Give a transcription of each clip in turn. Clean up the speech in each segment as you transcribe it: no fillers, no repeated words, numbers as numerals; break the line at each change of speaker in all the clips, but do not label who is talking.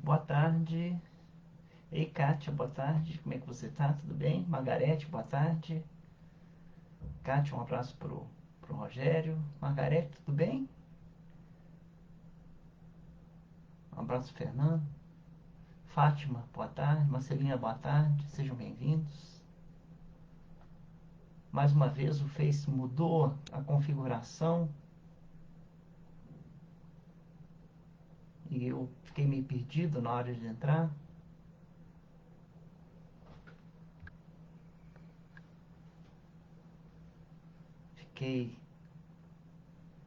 boa tarde. Ei, Kátia, boa tarde. Como é que você tá? Tudo bem? Margarete, boa tarde. Kátia, um abraço pro Rogério. Margarete, tudo bem? Um abraço, Fernando. Fátima, boa tarde. Marcelina, boa tarde. Sejam bem-vindos. Mais uma vez o Face mudou a configuração e eu fiquei meio perdido na hora de entrar. Fiquei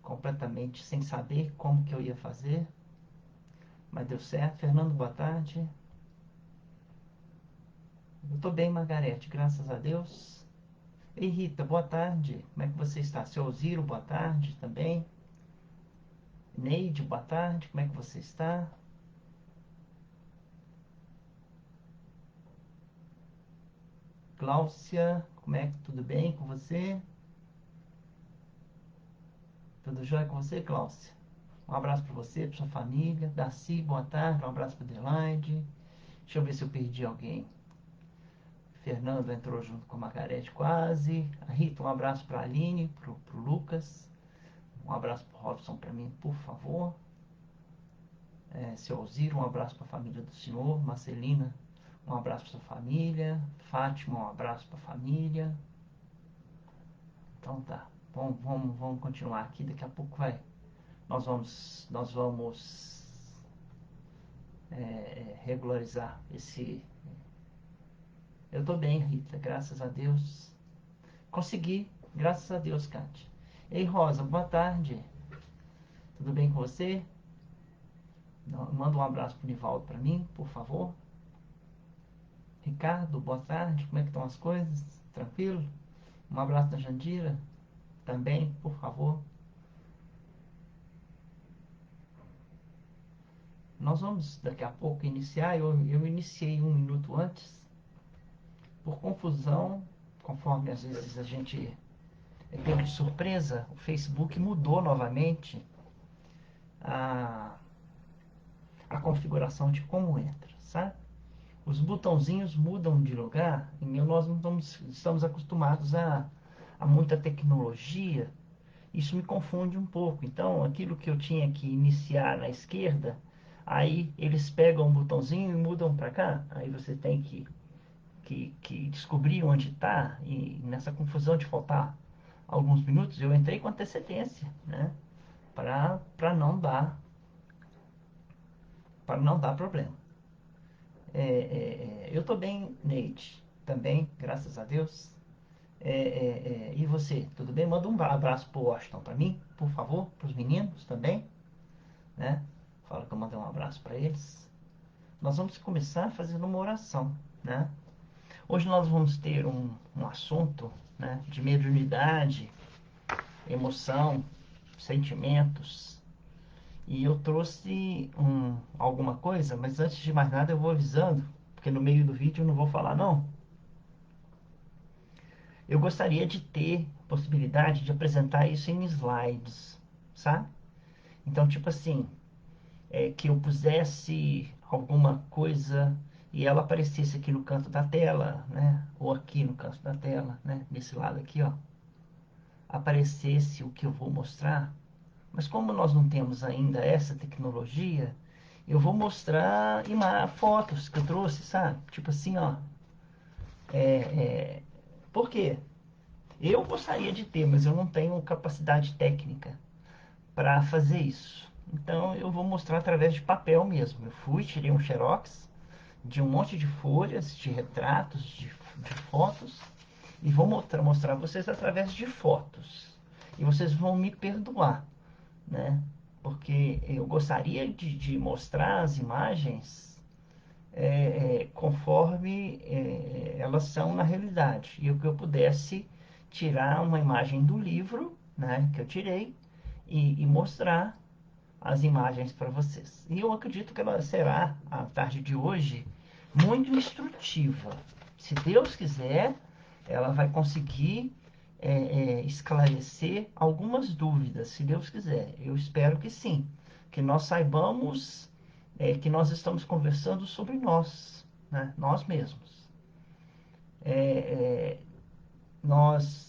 completamente sem saber como que eu ia fazer, mas deu certo. Fernando, boa tarde. Eu tô bem, Margarete, graças a Deus. Ei, Rita, boa tarde. Como é que você está? Seu Alziro, boa tarde também. Neide, boa tarde. Como é que você está? Cláudia, como é que tudo bem com você? Tudo jóia com você, Cláudia? Um abraço para você, para sua família. Darcy, boa tarde. Um abraço para Adelaide. Deixa eu ver se eu perdi alguém. Fernando entrou junto com a Margarete quase. A Rita, um abraço para a Aline, pro Lucas. Um abraço para o Robson para mim, por favor. Seu Alziro, um abraço para a família do senhor. Marcelina, um abraço para sua família. Fátima, um abraço para a família. Então tá. Bom, vamos continuar aqui. Daqui a pouco vai. Nós vamos regularizar esse. Eu tô bem, Rita, graças a Deus. Consegui, graças a Deus, Kátia. Ei, Rosa, boa tarde. Tudo bem com você? Manda um abraço pro Nivaldo para mim, por favor. Ricardo, boa tarde. Como é que estão as coisas? Tranquilo? Um abraço da Jandira também, por favor. Nós vamos daqui a pouco iniciar. Eu iniciei 1 minuto antes. Por confusão, conforme às vezes a gente é pego de surpresa, o Facebook mudou novamente a, a configuração de como entra, sabe? Os botãozinhos mudam de lugar e nós não estamos acostumados a muita tecnologia. Isso me confunde um pouco. Então, aquilo que eu tinha que iniciar na esquerda, aí eles pegam um botãozinho e mudam para cá. Aí você tem que descobrir onde está. E nessa confusão de faltar alguns minutos, eu entrei com antecedência, né? Para não dar problema. Eu estou bem, Neide, também, graças a Deus. E você, tudo bem? Manda um abraço pro Washington para mim, por favor, para os meninos também, né? Fala que eu mandei um abraço para eles. Nós vamos começar fazendo uma oração, né? Hoje nós vamos ter um assunto, né, de mediunidade, emoção, sentimentos. E eu trouxe alguma coisa, mas antes de mais nada eu vou avisando, porque no meio do vídeo eu não vou falar não. Eu gostaria de ter possibilidade de apresentar isso em slides, sabe? Então, tipo assim, que eu pusesse alguma coisa e ela aparecesse aqui no canto da tela, né? Ou aqui no canto da tela, né? Desse lado aqui, ó. Aparecesse o que eu vou mostrar. Mas como nós não temos ainda essa tecnologia, eu vou mostrar fotos que eu trouxe, sabe? Tipo assim, ó. Por quê? Eu gostaria de ter, mas eu não tenho capacidade técnica para fazer isso. Então eu vou mostrar através de papel mesmo. Eu fui, tirei um xerox de um monte de folhas, de retratos, de fotos, e vou mostrar a vocês através de fotos. E vocês vão me perdoar, né? Porque eu gostaria de mostrar as imagens conforme elas são na realidade. E o que eu pudesse tirar uma imagem do livro, né, que eu tirei, e mostrar as imagens para vocês. E eu acredito que ela será, a tarde de hoje, muito instrutiva. Se Deus quiser, ela vai conseguir esclarecer algumas dúvidas, se Deus quiser. Eu espero que sim, que nós saibamos é que nós estamos conversando sobre nós, né? Nós mesmos. É, nós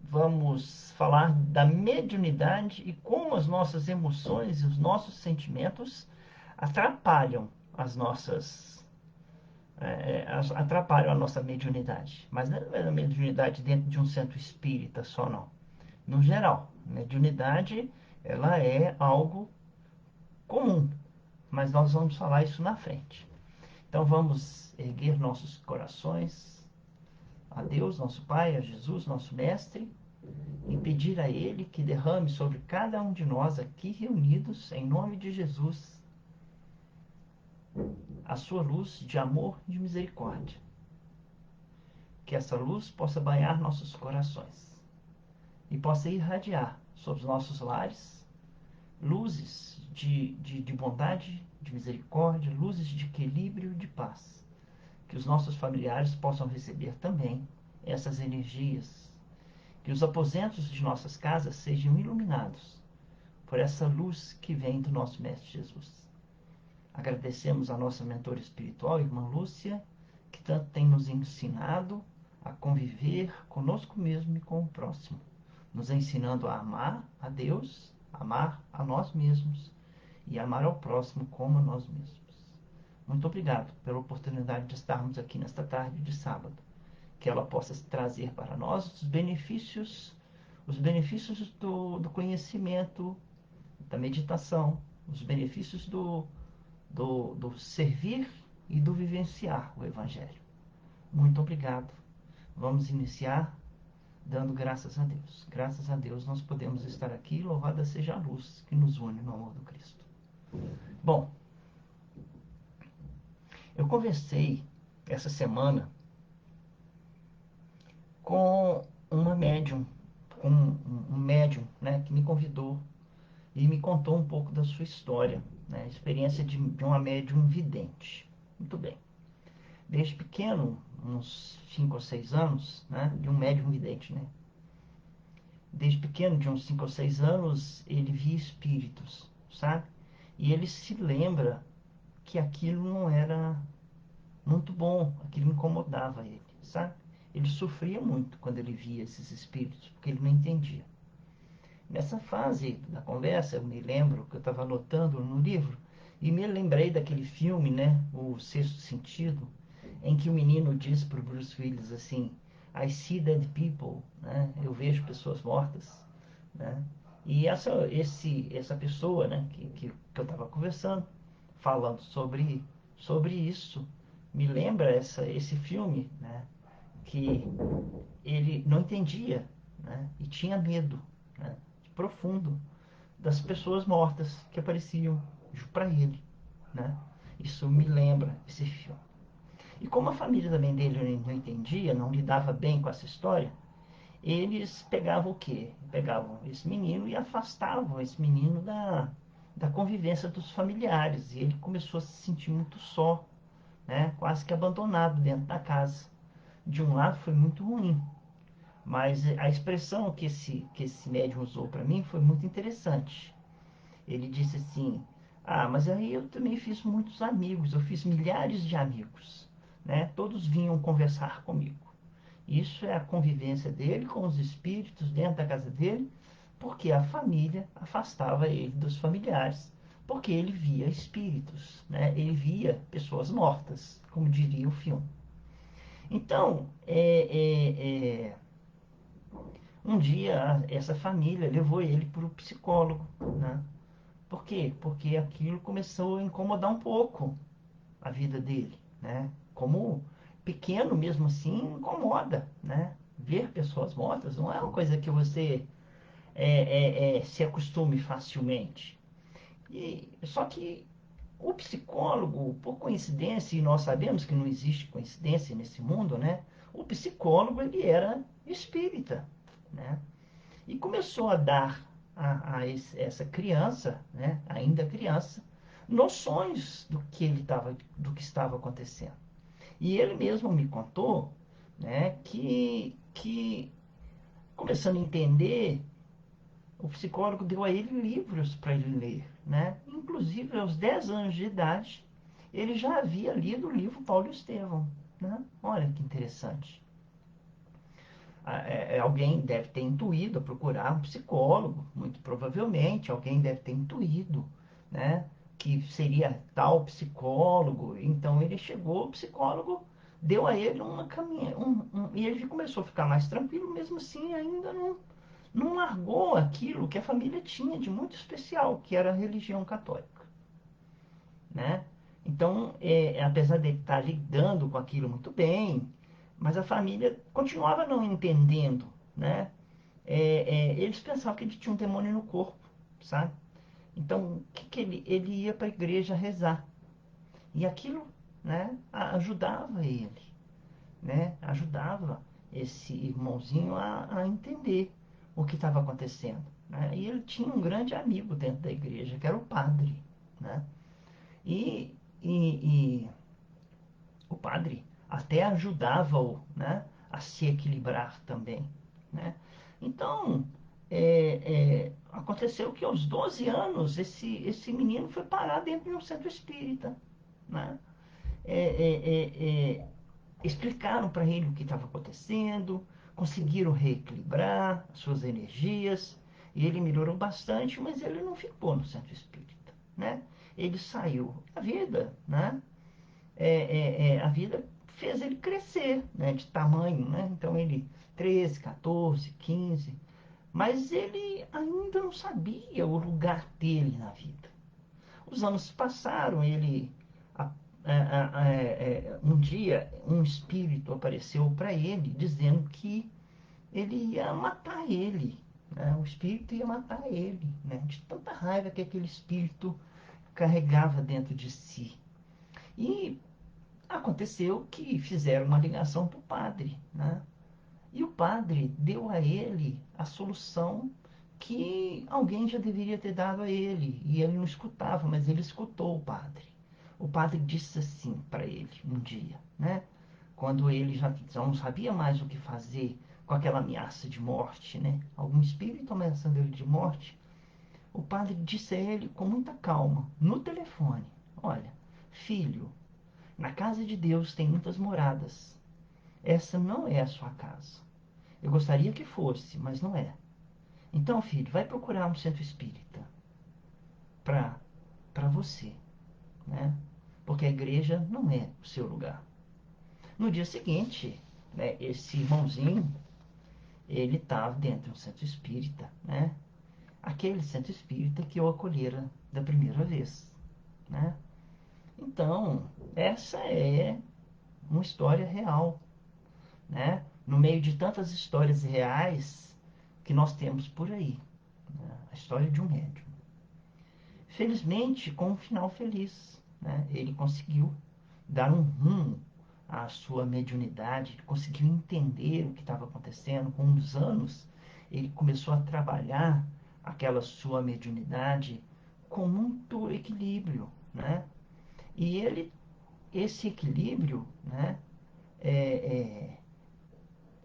vamos falar da mediunidade e como as nossas emoções e os nossos sentimentos atrapalham as nossas atrapalham a nossa mediunidade. Mas não é a mediunidade dentro de um centro espírita só, não. No geral, mediunidade ela é algo comum, mas nós vamos falar isso na frente. Então vamos erguer nossos corações a Deus, nosso Pai, a Jesus, nosso Mestre, e pedir a Ele que derrame sobre cada um de nós aqui reunidos, em nome de Jesus, a sua luz de amor e de misericórdia. Que essa luz possa banhar nossos corações e possa irradiar sobre os nossos lares luzes de bondade, de misericórdia, luzes de equilíbrio e de paz. Que os nossos familiares possam receber também essas energias. Que os aposentos de nossas casas sejam iluminados por essa luz que vem do nosso Mestre Jesus. Agradecemos a nossa mentora espiritual, irmã Lúcia, que tanto tem nos ensinado a conviver conosco mesmo e com o próximo, nos ensinando a amar a Deus, amar a nós mesmos e amar ao próximo como a nós mesmos. Muito obrigado pela oportunidade de estarmos aqui nesta tarde de sábado. Que ela possa trazer para nós os benefícios do conhecimento, da meditação, os benefícios do servir e do vivenciar o Evangelho. Muito obrigado. Vamos iniciar dando graças a Deus. Graças a Deus nós podemos estar aqui. Louvada seja a luz que nos une no amor do Cristo. Bom, eu conversei essa semana com uma médium, com um médium, né, que me convidou e me contou um pouco da sua história, né, a experiência de uma médium vidente. Muito bem. Desde pequeno, uns 5 ou 6 anos, né, de um médium vidente, né? Desde pequeno, de uns 5 ou 6 anos, ele via espíritos, sabe? E ele se lembra que aquilo não era muito bom, aquilo incomodava ele, sabe? Ele sofria muito quando ele via esses espíritos, porque ele não entendia. Nessa fase da conversa, eu me lembro que eu estava anotando no livro e me lembrei daquele filme, né, O Sexto Sentido, em que o menino diz para o Bruce Willis assim: I see dead people, né? Eu vejo pessoas mortas, né? E essa pessoa, né, que eu estava conversando, falando sobre isso, me lembra esse filme, né, que ele não entendia, né, e tinha medo, né, profundo das pessoas mortas que apareciam para ele, né? Isso me lembra esse filme. E como a família também dele não entendia, não lidava bem com essa história, eles pegavam o quê? Pegavam esse menino e afastavam esse menino da convivência dos familiares. E ele começou a se sentir muito só, né? Quase que abandonado dentro da casa. De um lado foi muito ruim, mas a expressão que esse médium usou para mim foi muito interessante. Ele disse assim: ah, mas aí eu também fiz muitos amigos, eu fiz milhares de amigos, né? Todos vinham conversar comigo. Isso é a convivência dele com os espíritos dentro da casa dele, porque a família afastava ele dos familiares, porque ele via espíritos, né? Ele via pessoas mortas, como diria o filme. Então, um dia essa família levou ele para o psicólogo, né? Por quê? Porque aquilo começou a incomodar um pouco a vida dele, né? Como pequeno mesmo assim incomoda, né? Ver pessoas mortas não é uma coisa que você se acostume facilmente. Só que o psicólogo, por coincidência, e nós sabemos que não existe coincidência nesse mundo, né? O psicólogo ele era espírita, né? E começou a dar essa criança, né, ainda criança, noções do que estava acontecendo. E ele mesmo me contou, né, que começando a entender o psicólogo deu a ele livros para ele ler, né? Inclusive, aos 10 anos de idade, ele já havia lido o livro Paulo e Estevão, né? Olha que interessante. Alguém deve ter intuído a procurar um psicólogo, muito provavelmente, alguém deve ter intuído, né, que seria tal psicólogo. Então ele chegou, o psicólogo deu a ele uma caminha, e ele começou a ficar mais tranquilo, mesmo assim ainda não largou aquilo que a família tinha de muito especial, que era a religião católica, né? Então, apesar de ele estar lidando com aquilo muito bem, mas a família continuava não entendendo, né? Eles pensavam que ele tinha um demônio no corpo, sabe? Então, o que ele ia para a igreja rezar. E aquilo, né, ajudava ele, né? Ajudava esse irmãozinho a entender o que estava acontecendo, né? E ele tinha um grande amigo dentro da igreja, que era o padre, né? E, e o padre até ajudava-o, né, a se equilibrar também, né? Então, aconteceu que aos 12 anos esse menino foi parar dentro de um centro espírita, né? É, é, é, Explicaram para ele o que estava acontecendo, conseguiram reequilibrar suas energias, e ele melhorou bastante, mas ele não ficou no centro espírita, né? Ele saiu. A vida, né? A vida fez ele crescer, né, de tamanho, né? Então ele 13, 14, 15, mas ele ainda não sabia o lugar dele na vida. Os anos passaram, ele um dia um espírito apareceu para ele dizendo que ele ia matar ele, né? O espírito ia matar ele, né? De tanta raiva que aquele espírito carregava dentro de si. E aconteceu que fizeram uma ligação para o padre, né? E o padre deu a ele a solução que alguém já deveria ter dado a ele. E ele não escutava, mas ele escutou o padre. O padre disse assim para ele um dia, né? Quando ele já não sabia mais o que fazer com aquela ameaça de morte, né? Algum espírito ameaçando ele de morte. O padre disse a ele com muita calma, no telefone: olha, filho, na casa de Deus tem muitas moradas. Essa não é a sua casa. Eu gostaria que fosse, mas não é. Então, filho, vai procurar um centro espírita para você, né? Porque a igreja não é o seu lugar. No dia seguinte, né, esse irmãozinho, ele estava dentro de um centro espírita, né? Aquele centro espírita que o acolhera da primeira vez, né? Então, essa é uma história real, né? No meio de tantas histórias reais que nós temos por aí, né? A história de um médium. Felizmente, com um final feliz, né? Ele conseguiu dar um rumo à sua mediunidade, conseguiu entender o que estava acontecendo. Com uns anos, ele começou a trabalhar aquela sua mediunidade com muito equilíbrio, né? E esse equilíbrio, né, é,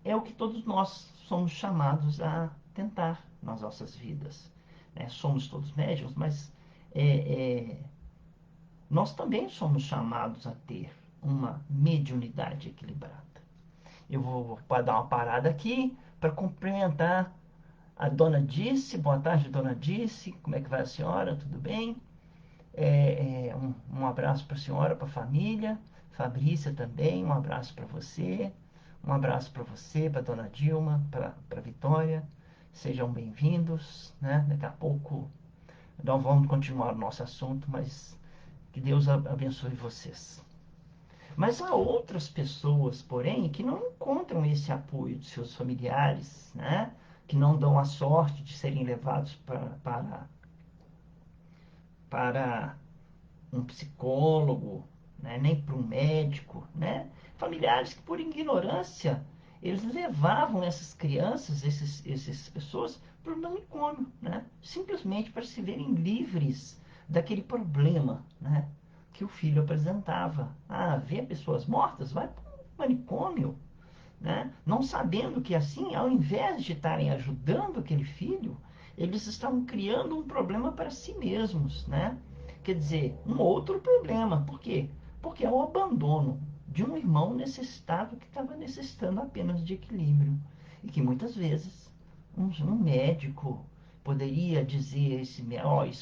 é o que todos nós somos chamados a tentar nas nossas vidas, né? Somos todos médiuns, mas é, é, nós também somos chamados a ter uma mediunidade equilibrada. Eu vou dar uma parada aqui para cumprimentar a dona Dice. Boa tarde, dona Dice. Como é que vai a senhora? Tudo bem? Um abraço para a senhora, para a família. Fabrícia também, um abraço para você. Um abraço para você, para a dona Dilma, para a Vitória. Sejam bem-vindos, né? Daqui a pouco nós vamos continuar o nosso assunto, mas que Deus abençoe vocês. Mas há outras pessoas, porém, que não encontram esse apoio de seus familiares, né? Que não dão a sorte de serem levados para um psicólogo, né? Nem para um médico, né? Familiares que, por ignorância, eles levavam essas crianças, essas pessoas, para o manicômio, né? Simplesmente para se verem livres daquele problema, né, que o filho apresentava. Ah, vê pessoas mortas? Vai para o manicômio, né? Não sabendo que assim, ao invés de estarem ajudando aquele filho, eles estavam criando um problema para si mesmos, né? Quer dizer, um outro problema. Por quê? Porque é o abandono de um irmão necessitado que estava necessitando apenas de equilíbrio. E que muitas vezes um médico poderia dizer esse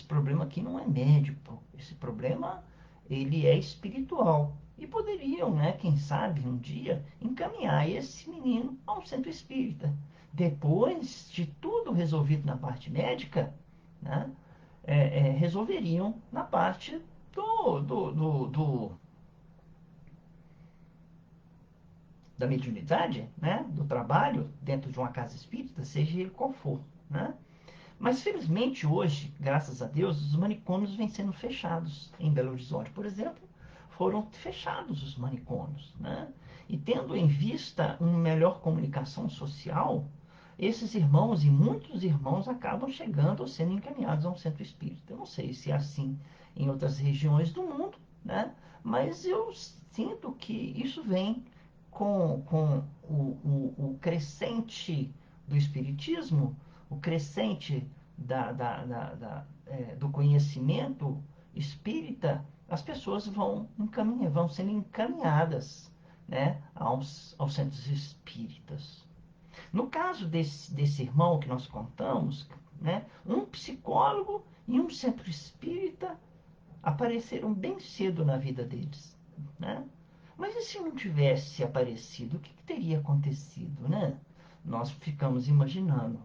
problema aqui não é médico, esse problema ele é espiritual. E poderiam, né, quem sabe, um dia encaminhar esse menino a um centro espírita. Depois de tudo resolvido na parte médica, né, resolveriam na parte da mediunidade, né, do trabalho dentro de uma casa espírita, seja ele qual for. Né? Mas felizmente hoje, graças a Deus, os manicômios vêm sendo fechados. Em Belo Horizonte, por exemplo, foram fechados os manicômios. Né? E tendo em vista uma melhor comunicação social, esses irmãos e muitos irmãos acabam chegando ou sendo encaminhados a um centro espírita. Eu não sei se é assim em outras regiões do mundo, né? Mas eu sinto que isso vem com o crescente do espiritismo, o crescente do conhecimento espírita, as pessoas vão sendo encaminhadas, né, aos centros espíritas. No caso desse irmão que nós contamos, né, um psicólogo e um centro espírita apareceram bem cedo na vida deles. Né? Mas e se não tivesse aparecido, o que teria acontecido? Né? Nós ficamos imaginando.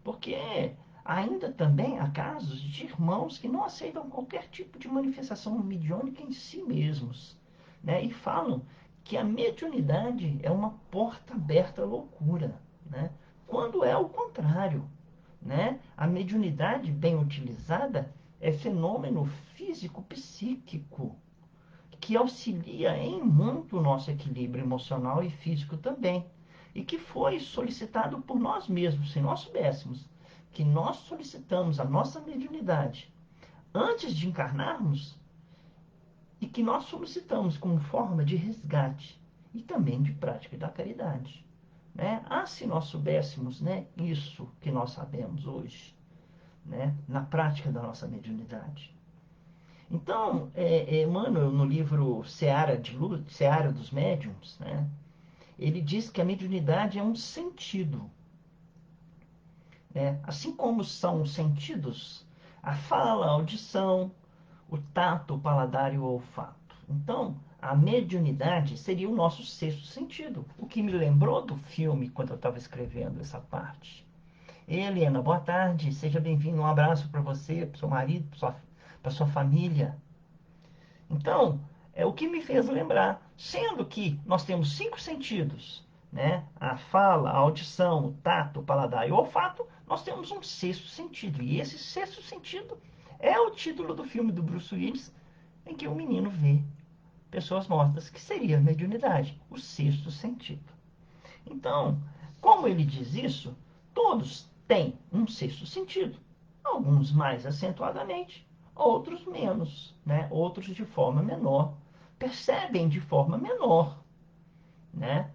Porque ainda também há casos de irmãos que não aceitam qualquer tipo de manifestação mediúnica em si mesmos. Né? E falam que a mediunidade é uma porta aberta à loucura. Né? Quando é o contrário. Né? A mediunidade bem utilizada é fenômeno físico-psíquico que auxilia em muito o nosso equilíbrio emocional e físico também. E que foi solicitado por nós mesmos, se nós soubéssemos que nós solicitamos a nossa mediunidade antes de encarnarmos e que nós solicitamos como forma de resgate e também de prática da caridade. Né? Ah, se nós soubéssemos, né, isso que nós sabemos hoje, né, na prática da nossa mediunidade. Então, Emmanuel, no livro Seara de Luz, Seara dos Médiuns, né, ele diz que a mediunidade é um sentido. Né? Assim como são os sentidos, a fala, a audição, o tato, o paladar e o olfato. Então, a mediunidade seria o nosso sexto sentido, o que me lembrou do filme quando eu estava escrevendo essa parte. Helena, boa tarde, seja bem-vindo, um abraço para você, para o seu marido, para sua família. Então, é o que me fez lembrar, sendo que nós temos 5 sentidos, né? A fala, a audição, o tato, o paladar e o olfato, nós temos um sexto sentido. E esse sexto sentido é o título do filme do Bruce Willis, em que o menino vê pessoas mortas, que seria a mediunidade, o sexto sentido. Então, como ele diz isso, todos têm um sexto sentido, alguns mais acentuadamente, outros menos, né? Outros de forma menor, percebem de forma menor, né?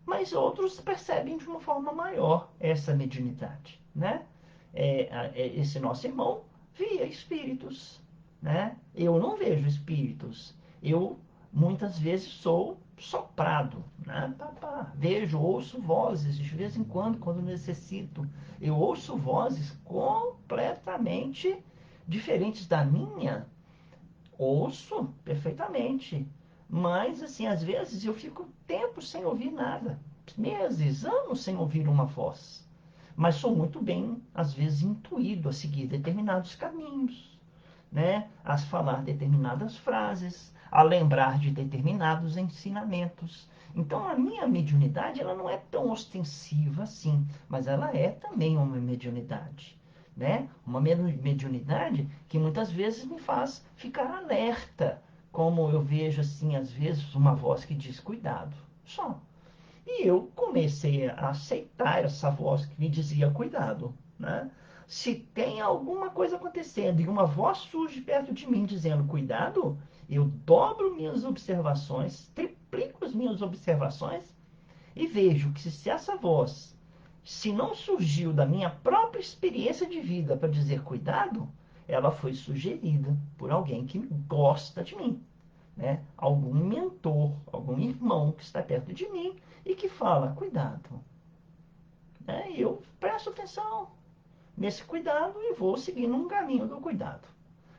Mas outros percebem de uma forma maior essa mediunidade, né? Esse nosso irmão via espíritos, né? Eu não vejo espíritos, eu muitas vezes sou soprado, né? Vejo, ouço vozes de vez em quando necessito. Eu ouço vozes completamente diferentes da minha, ouço perfeitamente. Mas, assim, às vezes eu fico tempo sem ouvir nada. Meses, anos sem ouvir uma voz. Mas sou muito bem, às vezes, intuído a seguir determinados caminhos, né? A falar determinadas frases, a lembrar de determinados ensinamentos. Então, a minha mediunidade, ela não é tão ostensiva assim, mas ela é também uma mediunidade. Né? Uma mediunidade que muitas vezes me faz ficar alerta, como eu vejo assim, às vezes, uma voz que diz cuidado, só. E eu comecei a aceitar essa voz que me dizia cuidado, né? Se tem alguma coisa acontecendo e uma voz surge perto de mim dizendo cuidado, eu dobro minhas observações, triplico as minhas observações e vejo que se essa voz se não surgiu da minha própria experiência de vida para dizer cuidado, ela foi sugerida por alguém que gosta de mim, né? Algum mentor, algum irmão que está perto de mim e que fala, cuidado. Né? E eu presto atenção nesse cuidado e vou seguindo um caminho do cuidado.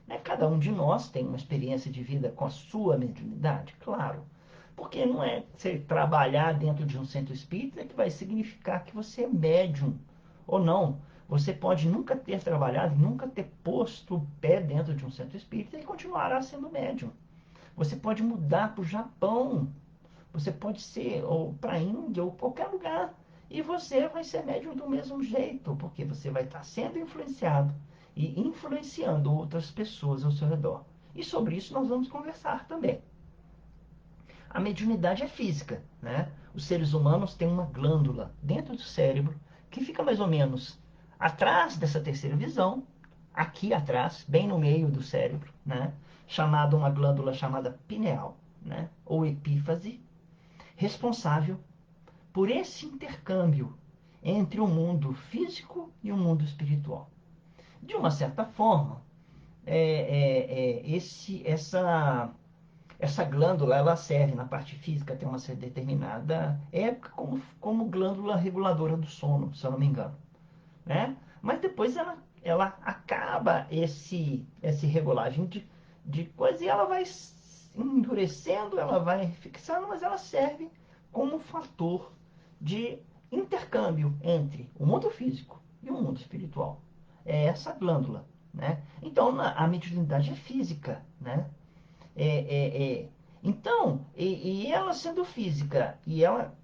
Né? Cada um de nós tem uma experiência de vida com a sua mediunidade, claro. Porque não é você trabalhar dentro de um centro espírita que vai significar que você é médium ou não. Você pode nunca ter trabalhado, nunca ter posto o pé dentro de um centro espírita e continuará sendo médium. Você pode mudar para o Japão, você pode ser, ou para a Índia, ou qualquer lugar. E você vai ser médium do mesmo jeito, porque você vai estar sendo influenciado e influenciando outras pessoas ao seu redor. E sobre isso nós vamos conversar também. A mediunidade é física, né? Os seres humanos têm uma glândula dentro do cérebro que fica mais ou menos atrás dessa terceira visão, aqui atrás, bem no meio do cérebro, né? Chamada uma glândula chamada pineal, né? Ou epífise, responsável por esse intercâmbio entre o mundo físico e o mundo espiritual. De uma certa forma, essa glândula ela serve na parte física, tem uma determinada época como glândula reguladora do sono, se eu não me engano. Né? Mas depois ela acaba esse regulagem de coisa e ela vai endurecendo, ela vai fixando, mas ela serve como fator de intercâmbio entre o mundo físico e o mundo espiritual. É essa glândula. Né? Então a mediunidade é física. Né? Então, e ela sendo física e ela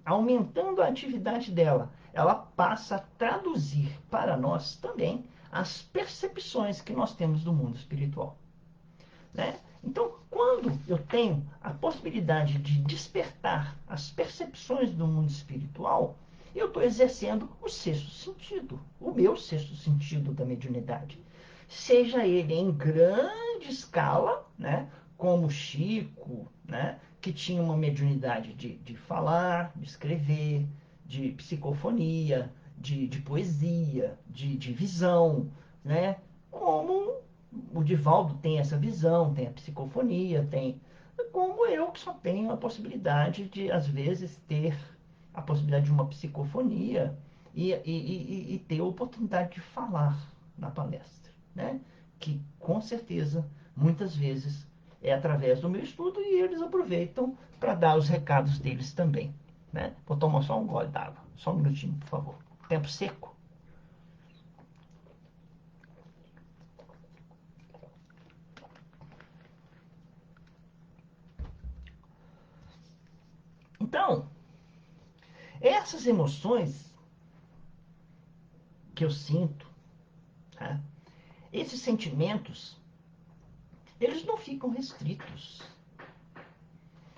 aumentando a atividade dela, ela passa a traduzir para nós também as percepções que nós temos do mundo espiritual. Né? Então, quando eu tenho a possibilidade de despertar as percepções do mundo espiritual, eu estou exercendo o sexto sentido, o meu sexto sentido da mediunidade. Seja ele em grande escala, né, como Chico, né, que tinha uma mediunidade de falar, de escrever, de psicofonia, de poesia, de visão, né, como o Divaldo tem essa visão, tem a psicofonia, tem como eu que só tenho a possibilidade de, às vezes, ter a possibilidade de uma psicofonia e ter a oportunidade de falar na palestra, né? Que, com certeza, muitas vezes é através do meu estudo e eles aproveitam para dar os recados deles também, né? Vou tomar só um gole d'água, só um minutinho, por favor. Tempo seco. Então, essas emoções que eu sinto, tá? Esses sentimentos, eles não ficam restritos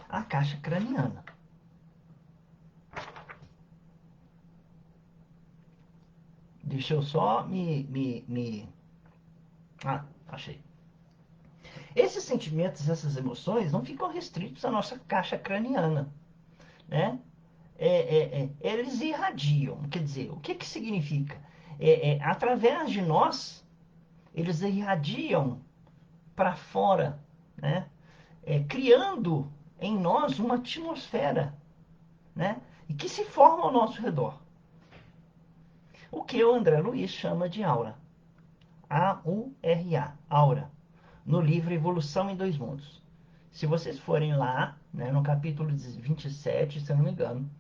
à caixa craniana. Deixa eu só Ah, achei. Esses sentimentos, essas emoções, não ficam restritos à nossa caixa craniana, né? Eles irradiam. Quer dizer, o que que significa? Através de nós, eles irradiam para fora, né? Criando em nós uma atmosfera, né? E que se forma ao nosso redor. O que o André Luiz chama de aura. A-U-R-A, aura. No livro Evolução em Dois Mundos. Se vocês forem lá, né, no capítulo 27, se eu não me engano,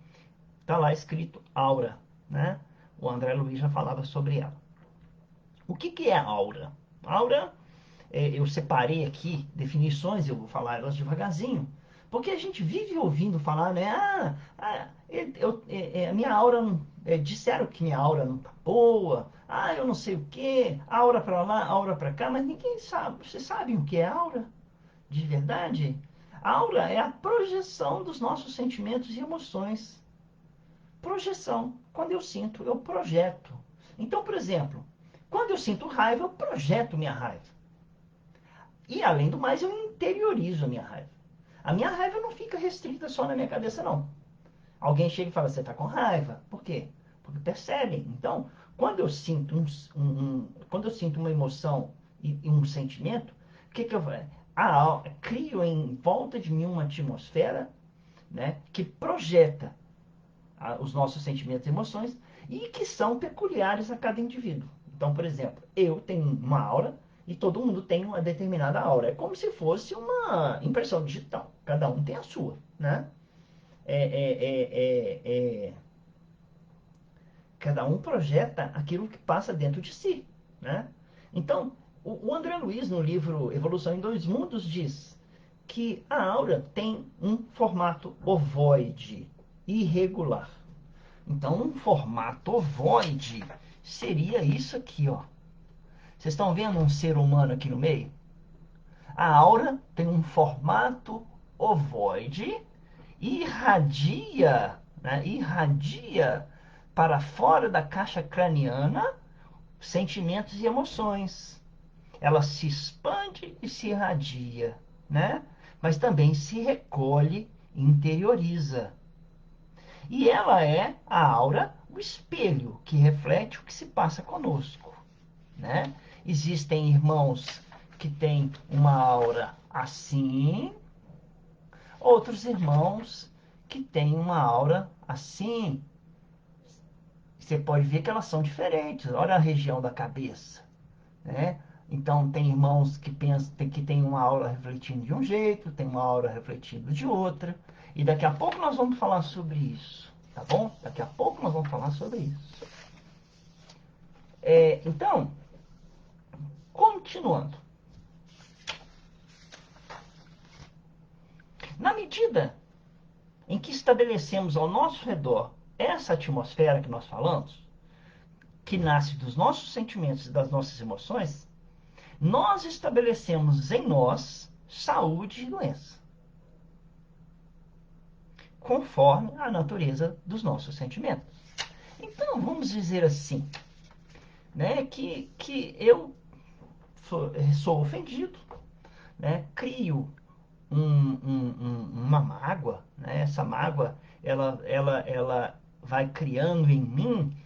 está lá escrito aura. Né? O André Luiz já falava sobre ela. O que, que é aura? Aura, eu separei aqui definições, eu vou falar elas devagarzinho, porque a gente vive ouvindo falar, né? A minha aura, disseram que minha aura não tá boa, eu não sei o que, aura pra lá, aura pra cá, mas ninguém sabe. Vocês sabem o que é aura? De verdade? Aura é a projeção dos nossos sentimentos e emoções. Projeção. Quando eu sinto, eu projeto. Então, por exemplo, quando eu sinto raiva, eu projeto minha raiva. E, além do mais, eu interiorizo a minha raiva. A minha raiva não fica restrita só na minha cabeça, não. Alguém chega e fala, você está com raiva? Por quê? porque percebem. Então, quando eu sinto, quando eu sinto uma emoção e um sentimento, o que eu faço? Crio em volta de mim uma atmosfera, né, que projeta os nossos sentimentos e emoções e que são peculiares a cada indivíduo. Então, por exemplo, eu tenho uma aura e todo mundo tem uma determinada aura. É como se fosse uma impressão digital. Cada um tem a sua, né? É, é, é, é, cada um projeta aquilo que passa dentro de si, né? Então, o André Luiz, no livro Evolução em Dois Mundos, diz que a aura tem um formato ovoide, irregular. Então, um formato ovoide seria isso aqui, ó. Vocês estão vendo um ser humano aqui no meio? A aura tem um formato ovoide e irradia, né, irradia para fora da caixa craniana sentimentos e emoções. Ela se expande e se irradia, né? Mas também se recolhe e interioriza. E ela é a aura, o espelho que reflete o que se passa conosco, né? Existem irmãos que têm uma aura assim, outros irmãos que têm uma aura assim. Você pode ver que elas são diferentes. Olha a região da cabeça, né? Então tem irmãos que pensam que tem uma aura refletindo de um jeito, tem uma aura refletindo de outra. E daqui a pouco nós vamos falar sobre isso, tá bom? Daqui a pouco nós vamos falar sobre isso. Então, continuando. Na medida em que estabelecemos ao nosso redor essa atmosfera que nós falamos, que nasce dos nossos sentimentos e das nossas emoções, nós estabelecemos em nós saúde e doença, conforme a natureza dos nossos sentimentos. Então, vamos dizer assim, né, que eu sou ofendido, né, crio uma mágoa, né? Essa mágoa, ela vai criando em mim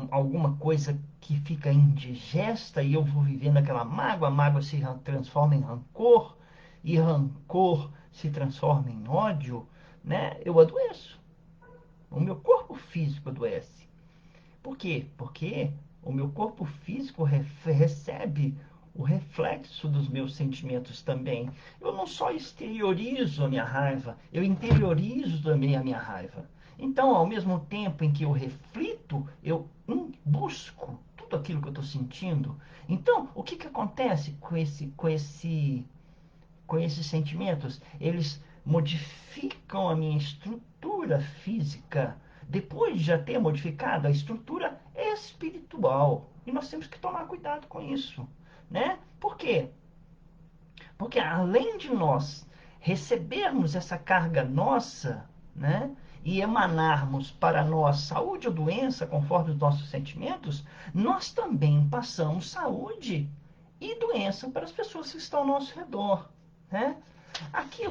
alguma coisa que fica indigesta e eu vou vivendo aquela mágoa, a mágoa se transforma em rancor e rancor se transforma em ódio, né? Eu adoeço. O meu corpo físico adoece. Por quê? Porque o meu corpo físico recebe o reflexo dos meus sentimentos também. Eu não só exteriorizo a minha raiva, eu interiorizo também a minha raiva. Então, ao mesmo tempo em que eu reflito, eu busco tudo aquilo que eu estou sentindo. Então, o que acontece com esses sentimentos? Eles modificam a minha estrutura física, depois de já ter modificado a estrutura espiritual. E nós temos que tomar cuidado com isso, né? Por quê? Porque além de nós recebermos essa carga nossa, né? E emanarmos para nós saúde ou doença conforme os nossos sentimentos, nós também passamos saúde e doença para as pessoas que estão ao nosso redor, né? Aqui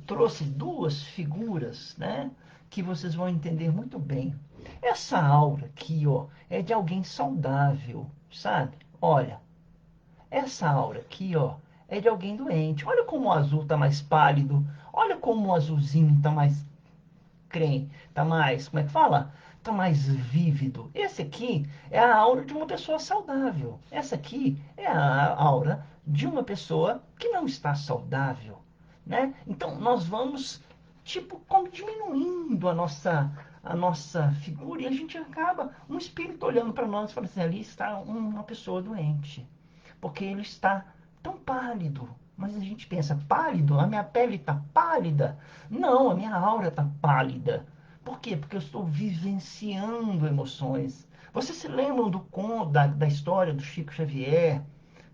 trouxe duas figuras, né, que vocês vão entender muito bem. Essa aura aqui, ó, é de alguém saudável, sabe? Olha, essa aura aqui, ó, é de alguém doente. Olha como o azul tá mais pálido. Olha como o azulzinho tá mais tá mais, como é que fala? Tá mais vívido. Esse aqui é a aura de uma pessoa saudável. Essa aqui é a aura de uma pessoa que não está saudável, né? Então nós vamos tipo como diminuindo a nossa figura e a gente acaba um espírito olhando para nós e falando assim, ali está uma pessoa doente, porque ele está tão pálido. Mas a gente pensa, pálido? A minha pele está pálida? Não, a minha aura está pálida. Por quê? Porque eu estou vivenciando emoções. Vocês se lembram da história do Chico Xavier,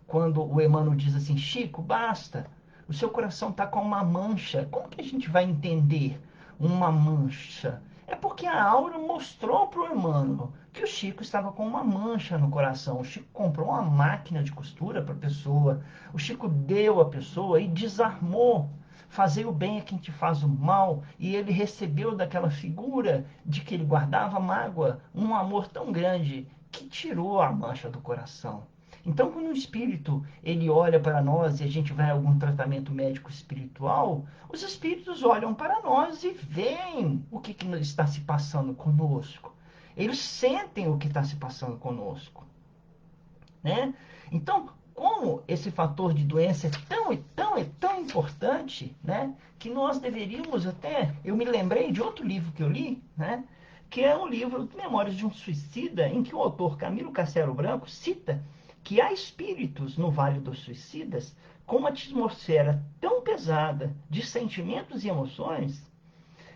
quando o Emmanuel diz assim, Chico, basta, o seu coração está com uma mancha. Como que a gente vai entender uma mancha? É porque a aura mostrou para o Emmanuel que o Chico estava com uma mancha no coração. O Chico comprou uma máquina de costura para a pessoa. O Chico deu à pessoa e desarmou. Fazer o bem é quem te faz o mal. E ele recebeu daquela figura de que ele guardava mágoa um amor tão grande que tirou a mancha do coração. Então, quando o espírito ele olha para nós e a gente vai a algum tratamento médico espiritual, os espíritos olham para nós e veem o que está se passando conosco. Eles sentem o que está se passando conosco, né? Então, como esse fator de doença é tão importante, né? Que nós deveríamos até... Eu me lembrei de outro livro que eu li, né? Que é um livro de Memórias de um Suicida, em que o autor Camilo Castelo Branco cita que há espíritos no Vale dos Suicidas com uma atmosfera tão pesada de sentimentos e emoções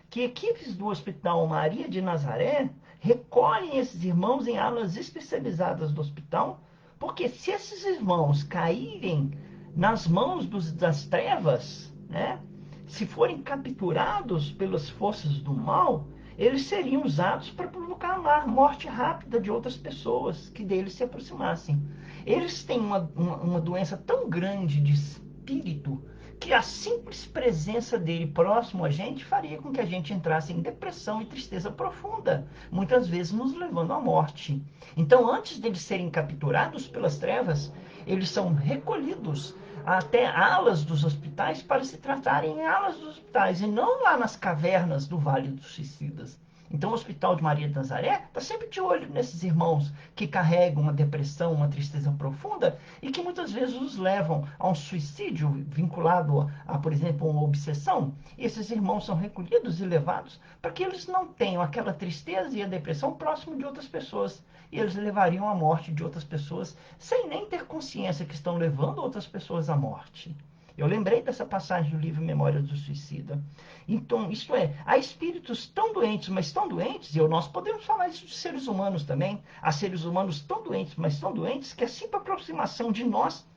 que equipes do Hospital Maria de Nazaré recolhem esses irmãos em alas especializadas do hospital, porque se esses irmãos caírem nas mãos das trevas, né, se forem capturados pelas forças do mal, eles seriam usados para provocar a morte rápida de outras pessoas que deles se aproximassem. Eles têm uma doença tão grande de espírito que a simples presença dele próximo a gente faria com que a gente entrasse em depressão e tristeza profunda, muitas vezes nos levando à morte. Então, antes deles serem capturados pelas trevas, eles são recolhidos até alas dos hospitais para se tratarem em alas dos hospitais e não lá nas cavernas do Vale dos Suicidas. Então, o Hospital de Maria de Nazaré está sempre de olho nesses irmãos que carregam uma depressão, uma tristeza profunda e que muitas vezes os levam a um suicídio vinculado a, por exemplo, uma obsessão. E esses irmãos são recolhidos e levados para que eles não tenham aquela tristeza e a depressão próximo de outras pessoas. E eles levariam à morte de outras pessoas sem nem ter consciência que estão levando outras pessoas à morte. Eu lembrei dessa passagem do livro Memórias do Suicida. Então, isto é, há espíritos tão doentes, mas tão doentes, e nós podemos falar isso de seres humanos também, há seres humanos tão doentes, mas tão doentes, que a simples aproximação de nós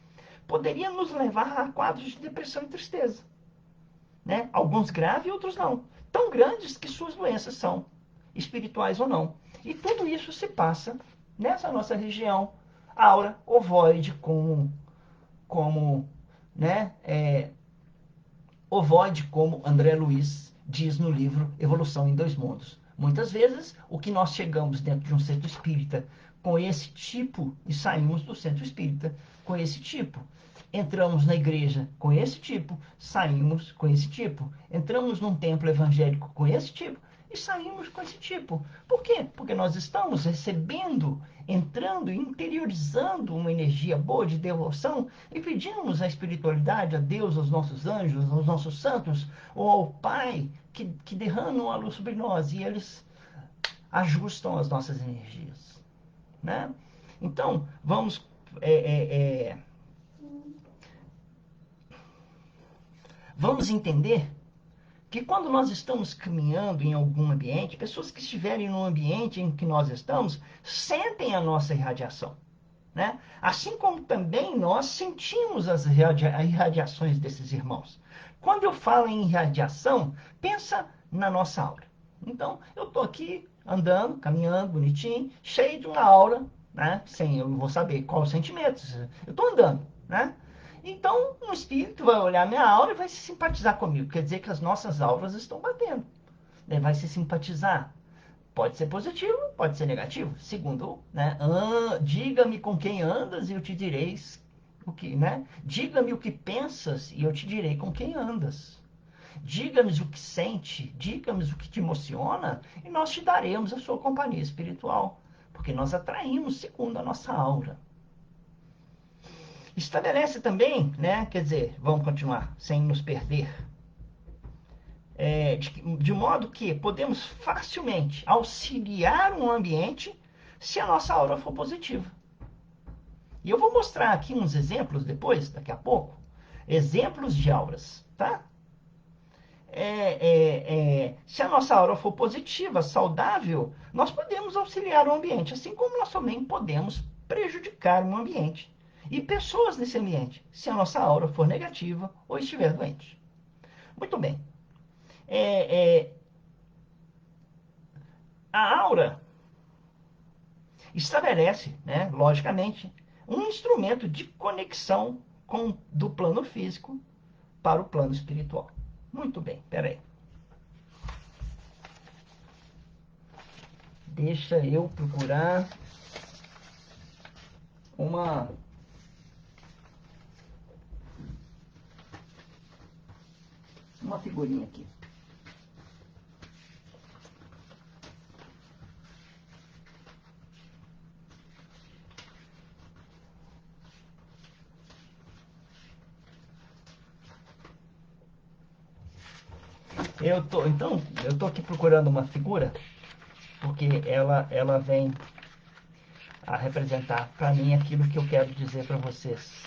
poderia nos levar a quadros de depressão e tristeza. Né? Alguns graves e outros não. Tão grandes que suas doenças são espirituais ou não. E tudo isso se passa nessa nossa região aura ovoide, como né, ovoide, como André Luiz diz no livro Evolução em Dois Mundos. Muitas vezes, o que nós chegamos dentro de um centro espírita com esse tipo e saímos do centro espírita com esse tipo. Entramos na igreja com esse tipo, saímos com esse tipo. Entramos num templo evangélico com esse tipo e saímos com esse tipo. Por quê? Porque nós estamos recebendo, entrando, interiorizando uma energia boa de devoção e pedimos à espiritualidade, a Deus, aos nossos anjos, aos nossos santos, ou ao Pai, que derramam a luz sobre nós e eles ajustam as nossas energias. Né? Então, vamos entender que quando nós estamos caminhando em algum ambiente, pessoas que estiverem no ambiente em que nós estamos, sentem a nossa irradiação. Né? Assim como também nós sentimos as irradiações desses irmãos. Quando eu falo em irradiação, pensa na nossa aura. Então, eu estou aqui andando, caminhando, bonitinho, cheio de uma aura, né? Sem eu vou saber qual os sentimentos. Eu estou andando, né? Então, um espírito vai olhar minha aura e vai se simpatizar comigo. Quer dizer que as nossas auras estão batendo. Ele vai se simpatizar. Pode ser positivo, pode ser negativo. Segundo, né? Diga-me com quem andas e eu te direi o que, né? Diga-me o que pensas e eu te direi com quem andas. Diga-me o que sente, diga-me o que te emociona e nós te daremos a sua companhia espiritual. Porque nós atraímos segundo a nossa aura. Estabelece também, né? Quer dizer, vamos continuar sem nos perder. De modo que podemos facilmente auxiliar um ambiente se a nossa aura for positiva. E eu vou mostrar aqui uns exemplos depois, daqui a pouco, exemplos de auras, tá? Se a nossa aura for positiva, saudável, nós podemos auxiliar o ambiente, assim como nós também podemos prejudicar um ambiente e pessoas nesse ambiente, se a nossa aura for negativa ou estiver doente. Muito bem. A aura estabelece, né, logicamente, um instrumento de conexão do plano físico para o plano espiritual. Muito bem, peraí. Deixa eu procurar uma figurinha aqui. Eu tô aqui procurando uma figura porque ela vem a representar para mim aquilo que eu quero dizer para vocês.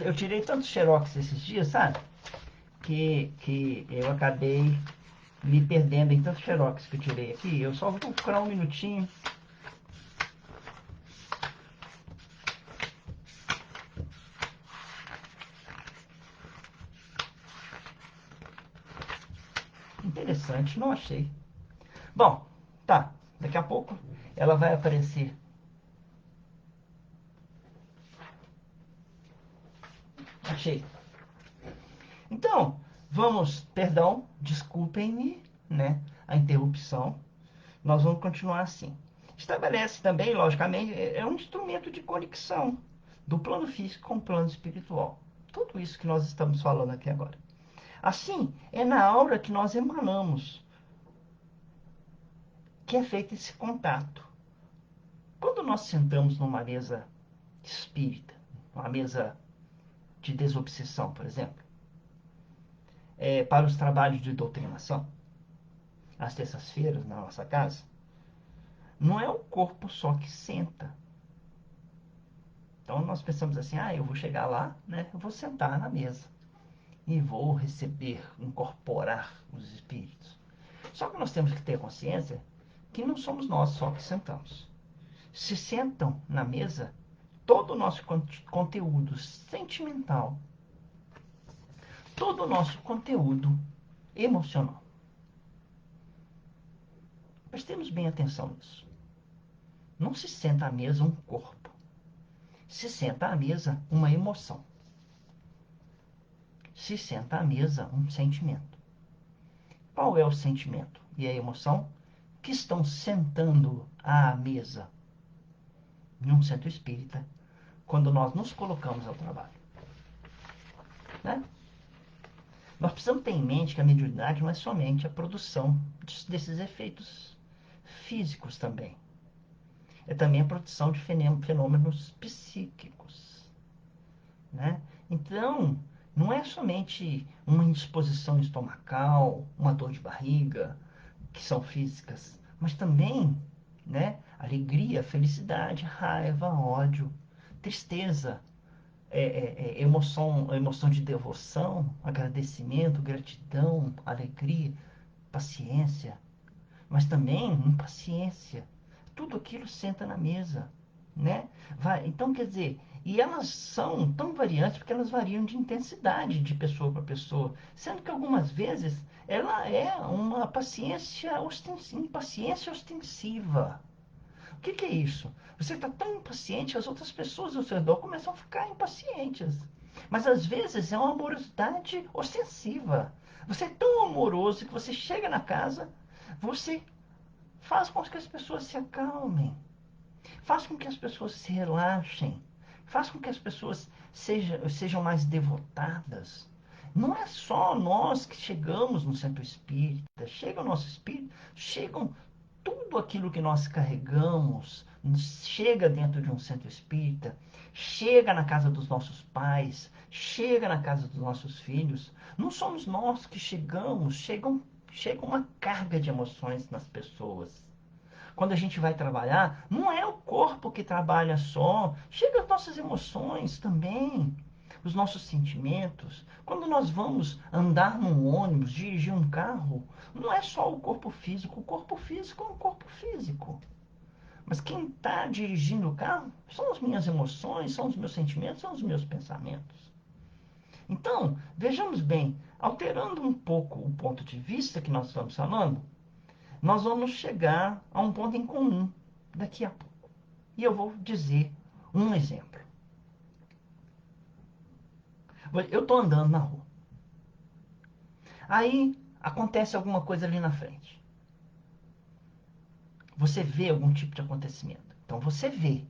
Eu tirei tantos xerox esses dias, sabe? Que eu acabei me perdendo em tantos xerox que eu tirei aqui. Eu só vou procurar um minutinho. Interessante, não achei. Bom, tá. Daqui a pouco ela vai aparecer. Achei. Então, vamos, perdão, desculpem-me, né, a interrupção. Nós vamos continuar assim. Estabelece também, logicamente, é um instrumento de conexão do plano físico com o plano espiritual. Tudo isso que nós estamos falando aqui agora. Assim, é na aura que nós emanamos que é feito esse contato. Quando nós sentamos numa mesa espírita, uma mesa de desobsessão, por exemplo, para os trabalhos de doutrinação, às terças-feiras na nossa casa, não é o corpo só que senta. Então nós pensamos assim, eu vou chegar lá, né? Eu vou sentar na mesa e vou receber, incorporar os espíritos. Só que nós temos que ter consciência que não somos nós só que sentamos. Se sentam na mesa todo o nosso conteúdo sentimental, todo o nosso conteúdo emocional. Prestemos bem atenção nisso. Não se senta à mesa um corpo. Se senta à mesa uma emoção. Se senta à mesa um sentimento. Qual é o sentimento e a emoção que estão sentando à mesa em um centro espírita quando nós nos colocamos ao trabalho? Né? Nós precisamos ter em mente que a mediunidade não é somente a produção desses efeitos físicos também. É também a produção de fenômenos psíquicos. Né? Então, não é somente uma indisposição estomacal, uma dor de barriga, que são físicas, mas também, né, alegria, felicidade, raiva, ódio, tristeza, emoção de devoção, agradecimento, gratidão, alegria, paciência, mas também impaciência. Tudo aquilo senta na mesa, né? Então, quer dizer, e elas são tão variantes porque elas variam de intensidade de pessoa para pessoa, sendo que algumas vezes ela é uma impaciência ostensiva. O que é isso? Você está tão impaciente, as outras pessoas ao seu redor começam a ficar impacientes. Mas às vezes é uma amorosidade ostensiva. Você é tão amoroso que você chega na casa, você faz com que as pessoas se acalmem, faz com que as pessoas se relaxem, faz com que as pessoas sejam mais devotadas. Não é só nós que chegamos no centro espírita, chega o nosso espírito, chegam tudo aquilo que nós carregamos, chega dentro de um centro espírita, chega na casa dos nossos pais, chega na casa dos nossos filhos. Não somos nós que chegamos, chega uma carga de emoções nas pessoas. Quando a gente vai trabalhar, não é o corpo que trabalha só, chega as nossas emoções também, os nossos sentimentos. Quando nós vamos andar num ônibus, dirigir um carro, não é só o corpo físico é um corpo físico. Mas quem está dirigindo o carro são as minhas emoções, são os meus sentimentos, são os meus pensamentos. Então, vejamos bem, alterando um pouco o ponto de vista que nós estamos falando, nós vamos chegar a um ponto em comum daqui a pouco. E eu vou dizer um exemplo. Eu estou andando na rua. Aí acontece alguma coisa ali na frente. Você vê algum tipo de acontecimento. Então você vê.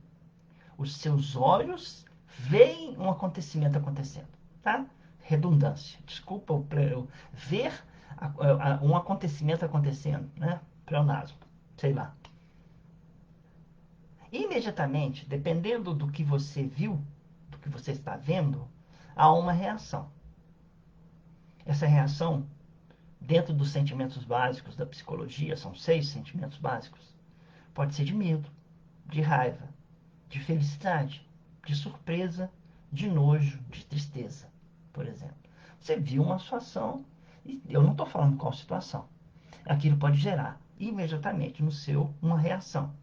Os seus olhos veem um acontecimento acontecendo. Tá? Redundância. Desculpa eu ver um acontecimento acontecendo, né? Pleonasmo. Sei lá. Imediatamente, dependendo do que você viu, do que você está vendo, há uma reação. Essa reação, dentro dos sentimentos básicos da psicologia, são 6 sentimentos básicos, pode ser de medo, de raiva, de felicidade, de surpresa, de nojo, de tristeza, por exemplo. Você viu uma situação, e eu não estou falando qual situação. Aquilo pode gerar imediatamente no seu uma reação.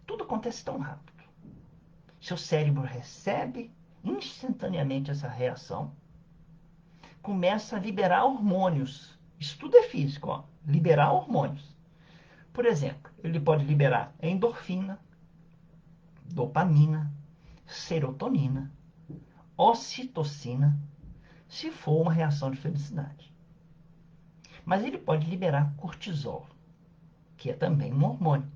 Tudo acontece tão rápido. Seu cérebro recebe instantaneamente essa reação, começa a liberar hormônios. Isso tudo é físico, ó. Liberar hormônios. Por exemplo, ele pode liberar endorfina, dopamina, serotonina, ocitocina, se for uma reação de felicidade. Mas ele pode liberar cortisol, que é também um hormônio,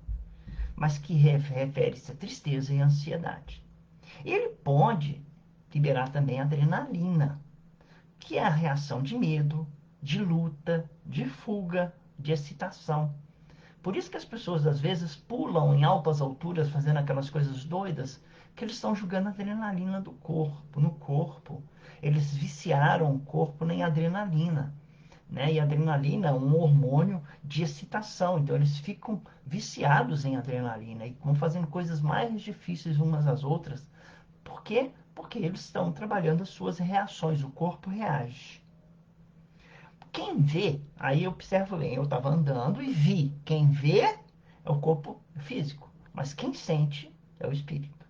mas que refere-se à tristeza e à ansiedade. Ele pode liberar também adrenalina, que é a reação de medo, de luta, de fuga, de excitação. Por isso que as pessoas às vezes pulam em altas alturas fazendo aquelas coisas doidas, que eles estão jogando adrenalina do corpo, no corpo. Eles viciaram o corpo em adrenalina, né? E a adrenalina é um hormônio de excitação, então eles ficam viciados em adrenalina e vão fazendo coisas mais difíceis umas às outras. Por quê? Porque eles estão trabalhando as suas reações, o corpo reage. Quem vê, aí eu observo bem, eu estava andando e vi. Quem vê é o corpo físico, mas quem sente é o espírito.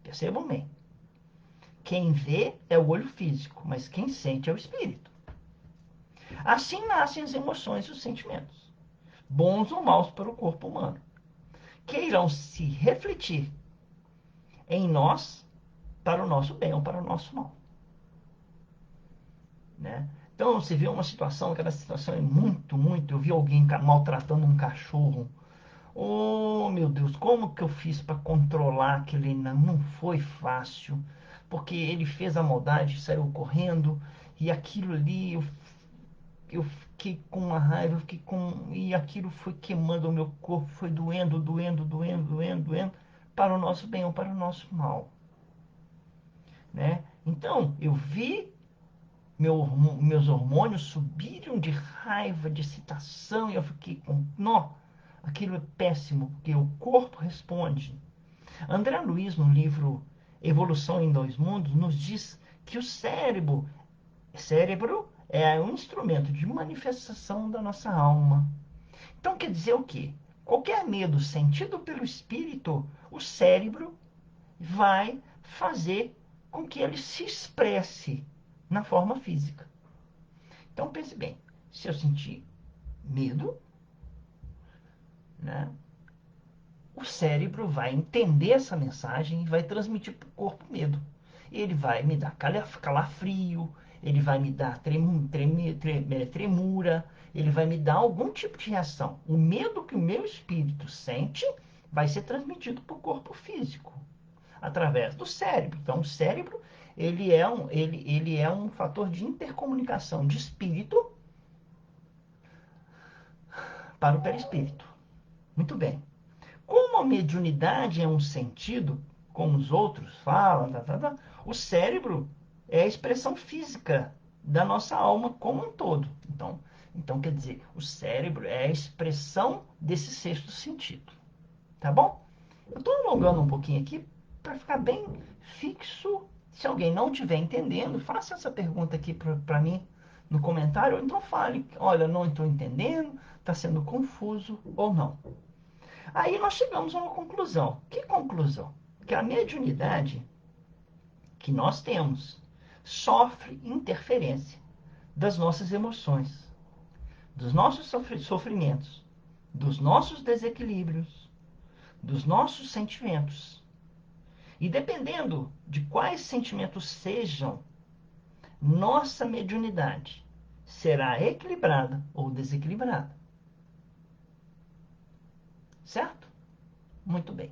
Percebam bem. Quem vê é o olho físico, mas quem sente é o espírito. Assim nascem as emoções e os sentimentos, bons ou maus para o corpo humano, que irão se refletir em nós para o nosso bem ou para o nosso mal. Né? Então, você vê uma situação, aquela situação é muito. Eu vi alguém maltratando um cachorro. Oh, meu Deus, como que eu fiz para controlar aquele? Não foi fácil, porque ele fez a maldade, saiu correndo, e aquilo ali, eu fiquei com uma raiva, e aquilo foi queimando o meu corpo, foi doendo, para o nosso bem ou para o nosso mal. Né? Então, eu vi meus hormônios subiram de raiva, de excitação, e eu fiquei com nó. Aquilo é péssimo, porque o corpo responde. André Luiz, no livro Evolução em Dois Mundos, nos diz que o cérebro é um instrumento de manifestação da nossa alma. Então quer dizer o quê? Qualquer medo sentido pelo espírito, o cérebro vai fazer com que ele se expresse na forma física. Então pense bem, se eu sentir medo, né, o cérebro vai entender essa mensagem e vai transmitir para o corpo medo. Ele vai me dar calafrio, ele vai me dar tremura, ele vai me dar algum tipo de reação. O medo que o meu espírito sente vai ser transmitido para o corpo físico, através do cérebro. Então, o cérebro ele é um fator de intercomunicação de espírito para o perispírito. Muito bem. Como a mediunidade é um sentido, como os outros falam, o cérebro é a expressão física da nossa alma como um todo. Então, quer dizer, o cérebro é a expressão desse sexto sentido. Tá bom? Eu estou alongando um pouquinho aqui para ficar bem fixo. Se alguém não estiver entendendo, faça essa pergunta aqui para mim no comentário, ou então fale, olha, não estou entendendo, está sendo confuso ou não. Aí nós chegamos a uma conclusão. Que conclusão? Que a mediunidade que nós temos sofre interferência das nossas emoções, dos nossos sofrimentos, dos nossos desequilíbrios, dos nossos sentimentos. E dependendo de quais sentimentos sejam, nossa mediunidade será equilibrada ou desequilibrada. Certo? Muito bem.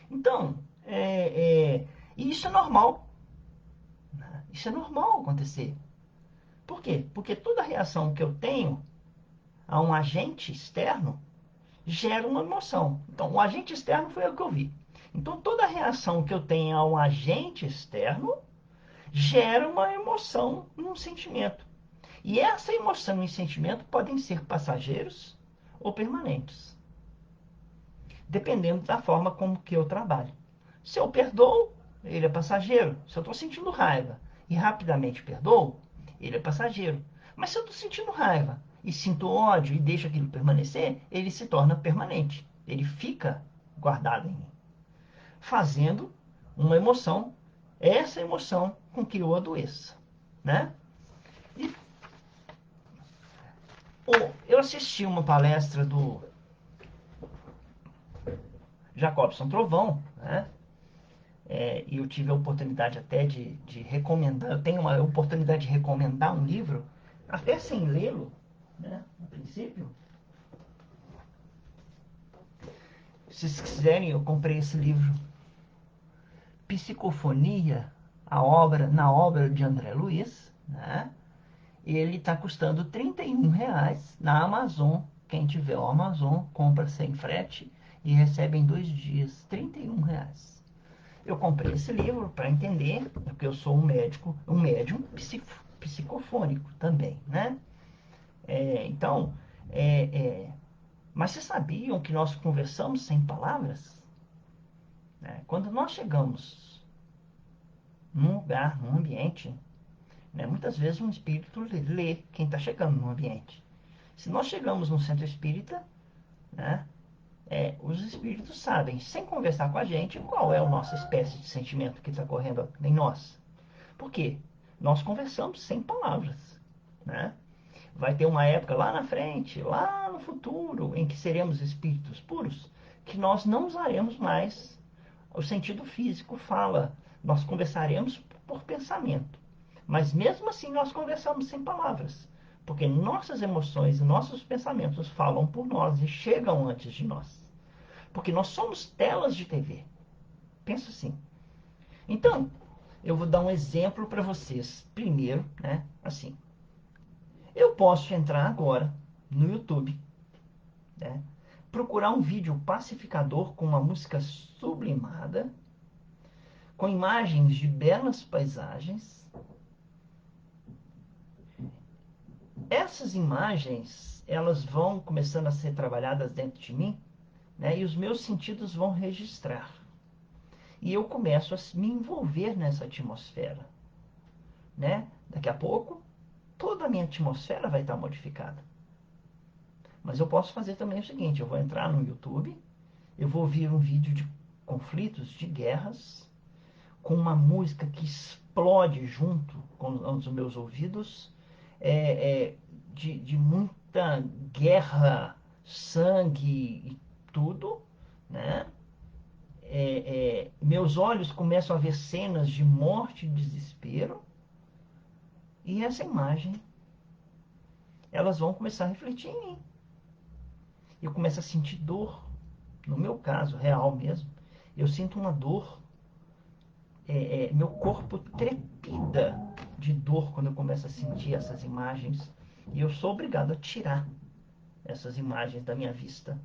Então, e isso é normal. Isso é normal acontecer. Por quê? Porque toda reação que eu tenho a um agente externo gera uma emoção. Então, o agente externo foi o que eu vi. Então, toda reação que eu tenho a um agente externo gera uma emoção, um sentimento. E essa emoção e sentimento podem ser passageiros ou permanentes, dependendo da forma como que eu trabalho. Se eu perdoo, ele é passageiro. Se eu estou sentindo raiva e rapidamente perdoo, ele é passageiro. Mas se eu estou sentindo raiva e sinto ódio e deixo aquilo permanecer, ele se torna permanente. Ele fica guardado em mim, fazendo uma emoção, essa emoção com que eu adoeça, né? E, eu assisti uma palestra do Jacobson Trovão, né? E eu tive a oportunidade até de recomendar, eu tenho uma oportunidade de recomendar um livro, até sem lê-lo, né, no princípio. Se vocês quiserem, eu comprei esse livro, Psicofonia, na obra de André Luiz, né? Ele está custando R$ 31 na Amazon. Quem tiver o Amazon, compra sem frete e recebe em 2 dias, R$ 31. Eu comprei esse livro para entender, porque eu sou um médium psicofônico também, né? Então, mas vocês sabiam que nós conversamos sem palavras? Né? Quando nós chegamos num lugar, num ambiente, né, muitas vezes um espírito lê quem está chegando no ambiente. Se nós chegamos num centro espírita, né, os espíritos sabem, sem conversar com a gente, qual é a nossa espécie de sentimento que está correndo em nós. Por quê? Nós conversamos sem palavras, né? Vai ter uma época lá na frente, lá no futuro, em que seremos espíritos puros, que nós não usaremos mais o sentido físico, fala. Nós conversaremos por pensamento. Mas mesmo assim nós conversamos sem palavras. Porque nossas emoções e nossos pensamentos falam por nós e chegam antes de nós. Porque nós somos telas de TV. Pensa assim. Então, eu vou dar um exemplo para vocês. Primeiro, né, assim. Eu posso entrar agora no YouTube, né, procurar um vídeo pacificador com uma música sublimada, com imagens de belas paisagens. Essas imagens, elas vão começando a ser trabalhadas dentro de mim, né, e os meus sentidos vão registrar. E eu começo a me envolver nessa atmosfera, né? Daqui a pouco, toda a minha atmosfera vai estar modificada. Mas eu posso fazer também o seguinte, eu vou entrar no YouTube, eu vou ouvir um vídeo de conflitos, de guerras, com uma música que explode junto com os meus ouvidos, de muita guerra, sangue e tudo, né? Meus olhos começam a ver cenas de morte e desespero, e essa imagem, elas vão começar a refletir em mim. Eu começo a sentir dor, no meu caso, real mesmo, eu sinto uma dor, meu corpo trepida de dor quando eu começo a sentir essas imagens, e eu sou obrigado a tirar essas imagens da minha vista,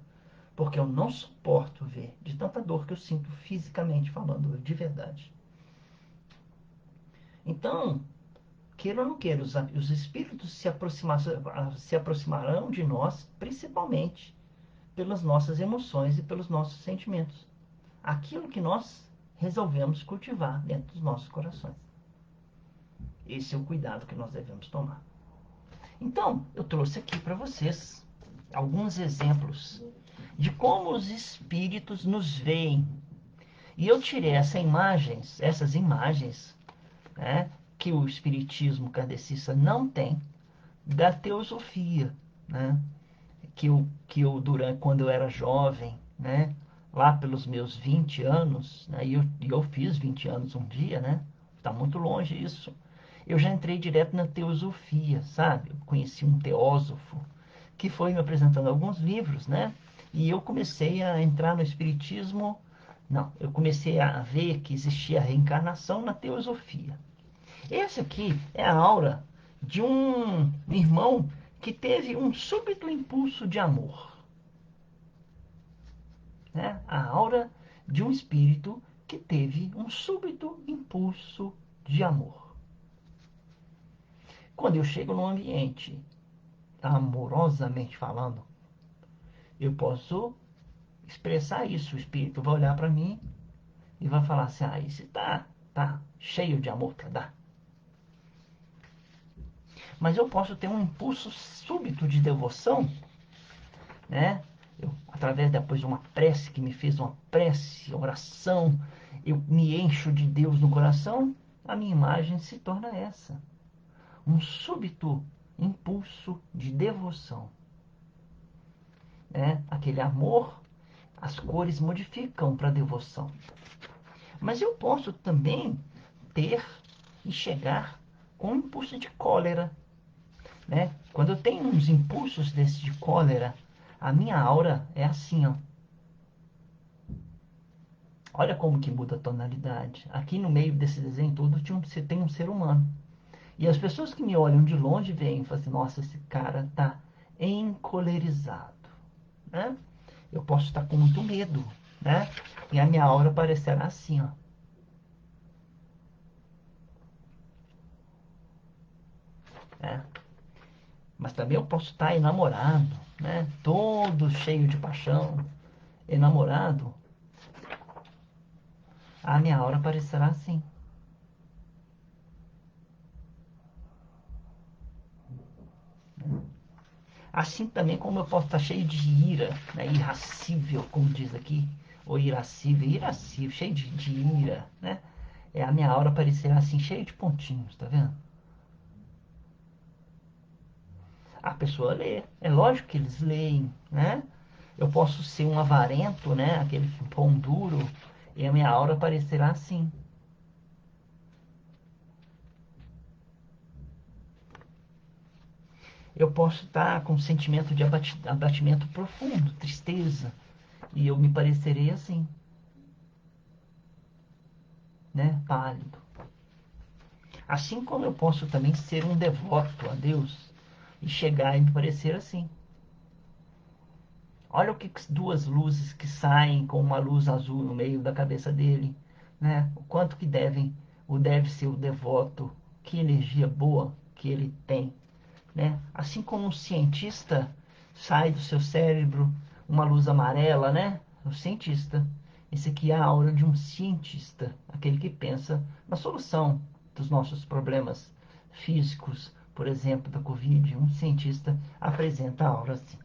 porque eu não suporto ver de tanta dor que eu sinto fisicamente falando, de verdade. Então, queira ou não queira, os espíritos se aproximarão de nós, principalmente pelas nossas emoções e pelos nossos sentimentos. Aquilo que nós resolvemos cultivar dentro dos nossos corações. Esse é o cuidado que nós devemos tomar. Então, eu trouxe aqui para vocês alguns exemplos de como os espíritos nos veem. E eu tirei essas imagens, né, que o espiritismo kardecista não tem, da teosofia, né, quando eu era jovem, né, lá pelos meus 20 anos, né, e eu fiz 20 anos um dia, né, está muito longe isso. Eu já entrei direto na teosofia, sabe? Eu conheci um teósofo que foi me apresentando alguns livros, né? E eu comecei a entrar no espiritismo. Não, eu comecei a ver que existia reencarnação na teosofia. Esse aqui é a aura de um irmão que teve um súbito impulso de amor, né? A aura de um espírito que teve um súbito impulso de amor. Quando eu chego num ambiente, amorosamente falando, eu posso expressar isso. O espírito vai olhar para mim e vai falar assim: ah, esse tá cheio de amor para dar. Mas eu posso ter um impulso súbito de devoção, né? Através depois de uma prece que me fez uma prece, oração, eu me encho de Deus no coração, a minha imagem se torna essa. Um súbito impulso de devoção, né? Aquele amor, as cores modificam para devoção. Mas eu posso também ter e chegar com um impulso de cólera, né? Quando eu tenho uns impulsos desses de cólera, a minha aura é assim, ó. Olha como que muda a tonalidade. Aqui no meio desse desenho todo você tem um ser humano. E as pessoas que me olham de longe veem e falam assim: nossa, esse cara tá encolerizado, né? Eu posso estar com muito medo, né? E a minha aura parecerá assim, ó. Né? Mas também eu posso estar enamorado, né? Todo cheio de paixão, enamorado. A minha aura parecerá assim. Assim também como eu posso estar cheio de ira, né? Irascível, como diz aqui, ou irascível, cheio de ira, né? A minha aura parecerá assim, cheia de pontinhos, tá vendo? A pessoa lê, é lógico que eles leem, né? Eu posso ser um avarento, né? Aquele pão duro, e a minha aura parecerá assim. Eu posso estar com um sentimento de abatimento profundo, tristeza, e eu me parecerei assim, né? Pálido. Assim como eu posso também ser um devoto a Deus e chegar e me parecer assim. Olha o que duas luzes que saem com uma luz azul no meio da cabeça dele, né? O quanto que deve ser o devoto, que energia boa que ele tem, né? Assim como um cientista sai do seu cérebro uma luz amarela, né? O cientista. Esse aqui é a aura de um cientista, aquele que pensa na solução dos nossos problemas físicos, por exemplo, da Covid. Um cientista apresenta a aura assim.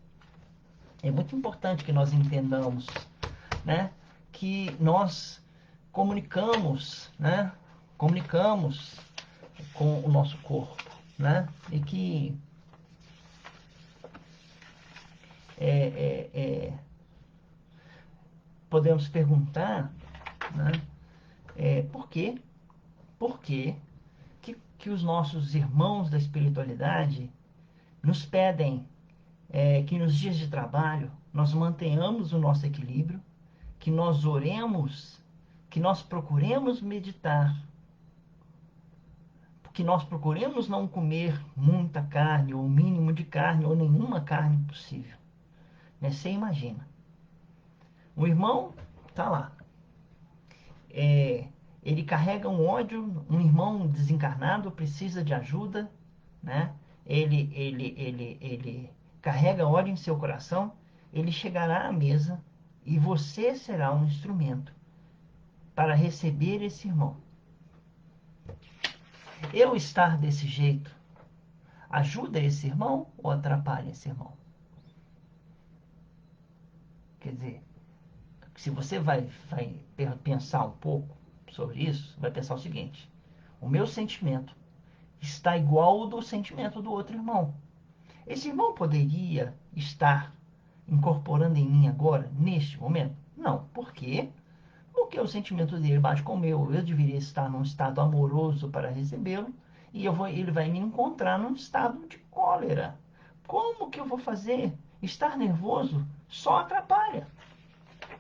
É muito importante que nós entendamos, né, que nós comunicamos, né, comunicamos com o nosso corpo, né, e que é, é, é, podemos perguntar, né, por quê? Por quê que os nossos irmãos da espiritualidade nos pedem que nos dias de trabalho nós mantenhamos o nosso equilíbrio, que nós oremos, que nós procuremos meditar, que nós procuremos não comer muita carne, ou o mínimo de carne, ou nenhuma carne possível. Né? Você imagina. O irmão está lá. Ele carrega um ódio, um irmão desencarnado precisa de ajuda, né? Ele carrega ódio em seu coração, ele chegará à mesa e você será um instrumento para receber esse irmão. Eu estar desse jeito ajuda esse irmão ou atrapalha esse irmão? Quer dizer, se você vai pensar um pouco sobre isso, vai pensar o seguinte: o meu sentimento está igual ao do sentimento do outro irmão. Esse irmão poderia estar incorporando em mim agora, neste momento? Não. Por quê? Porque o sentimento dele bate com o meu. Eu deveria estar num estado amoroso para recebê-lo e ele vai me encontrar num estado de cólera. Como que eu vou fazer? Estar nervoso só atrapalha,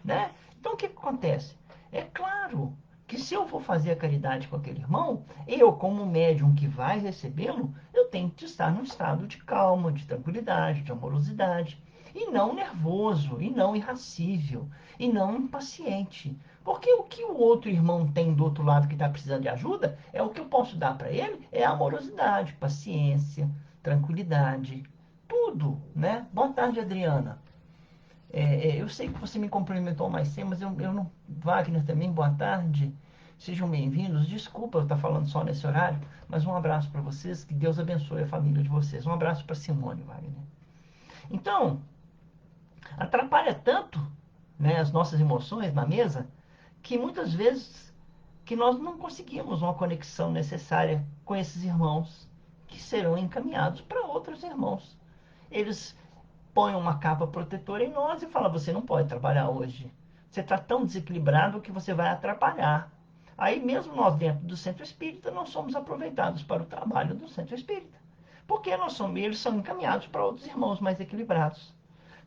né? Então o que acontece? É claro que se eu for fazer a caridade com aquele irmão, eu, como médium que vai recebê-lo, eu tenho que estar num estado de calma, de tranquilidade, de amorosidade, e não nervoso, e não irascível, e não impaciente. Porque o que o outro irmão tem do outro lado que está precisando de ajuda, é o que eu posso dar para ele, é amorosidade, paciência, tranquilidade, tudo, né? Boa tarde, Adriana. Eu sei que você me cumprimentou mais cedo, mas eu não. Wagner também, boa tarde. Sejam bem-vindos. Desculpa eu estar falando só nesse horário, mas um abraço para vocês. Que Deus abençoe a família de vocês. Um abraço para Simone, Wagner. Então, atrapalha tanto, né, as nossas emoções na mesa, que muitas vezes que nós não conseguimos uma conexão necessária com esses irmãos que serão encaminhados para outros irmãos. Eles põe uma capa protetora em nós e fala: você não pode trabalhar hoje. Você está tão desequilibrado que você vai atrapalhar. Aí mesmo nós dentro do centro espírita não somos aproveitados para o trabalho do centro espírita. Porque eles são encaminhados para outros irmãos mais equilibrados.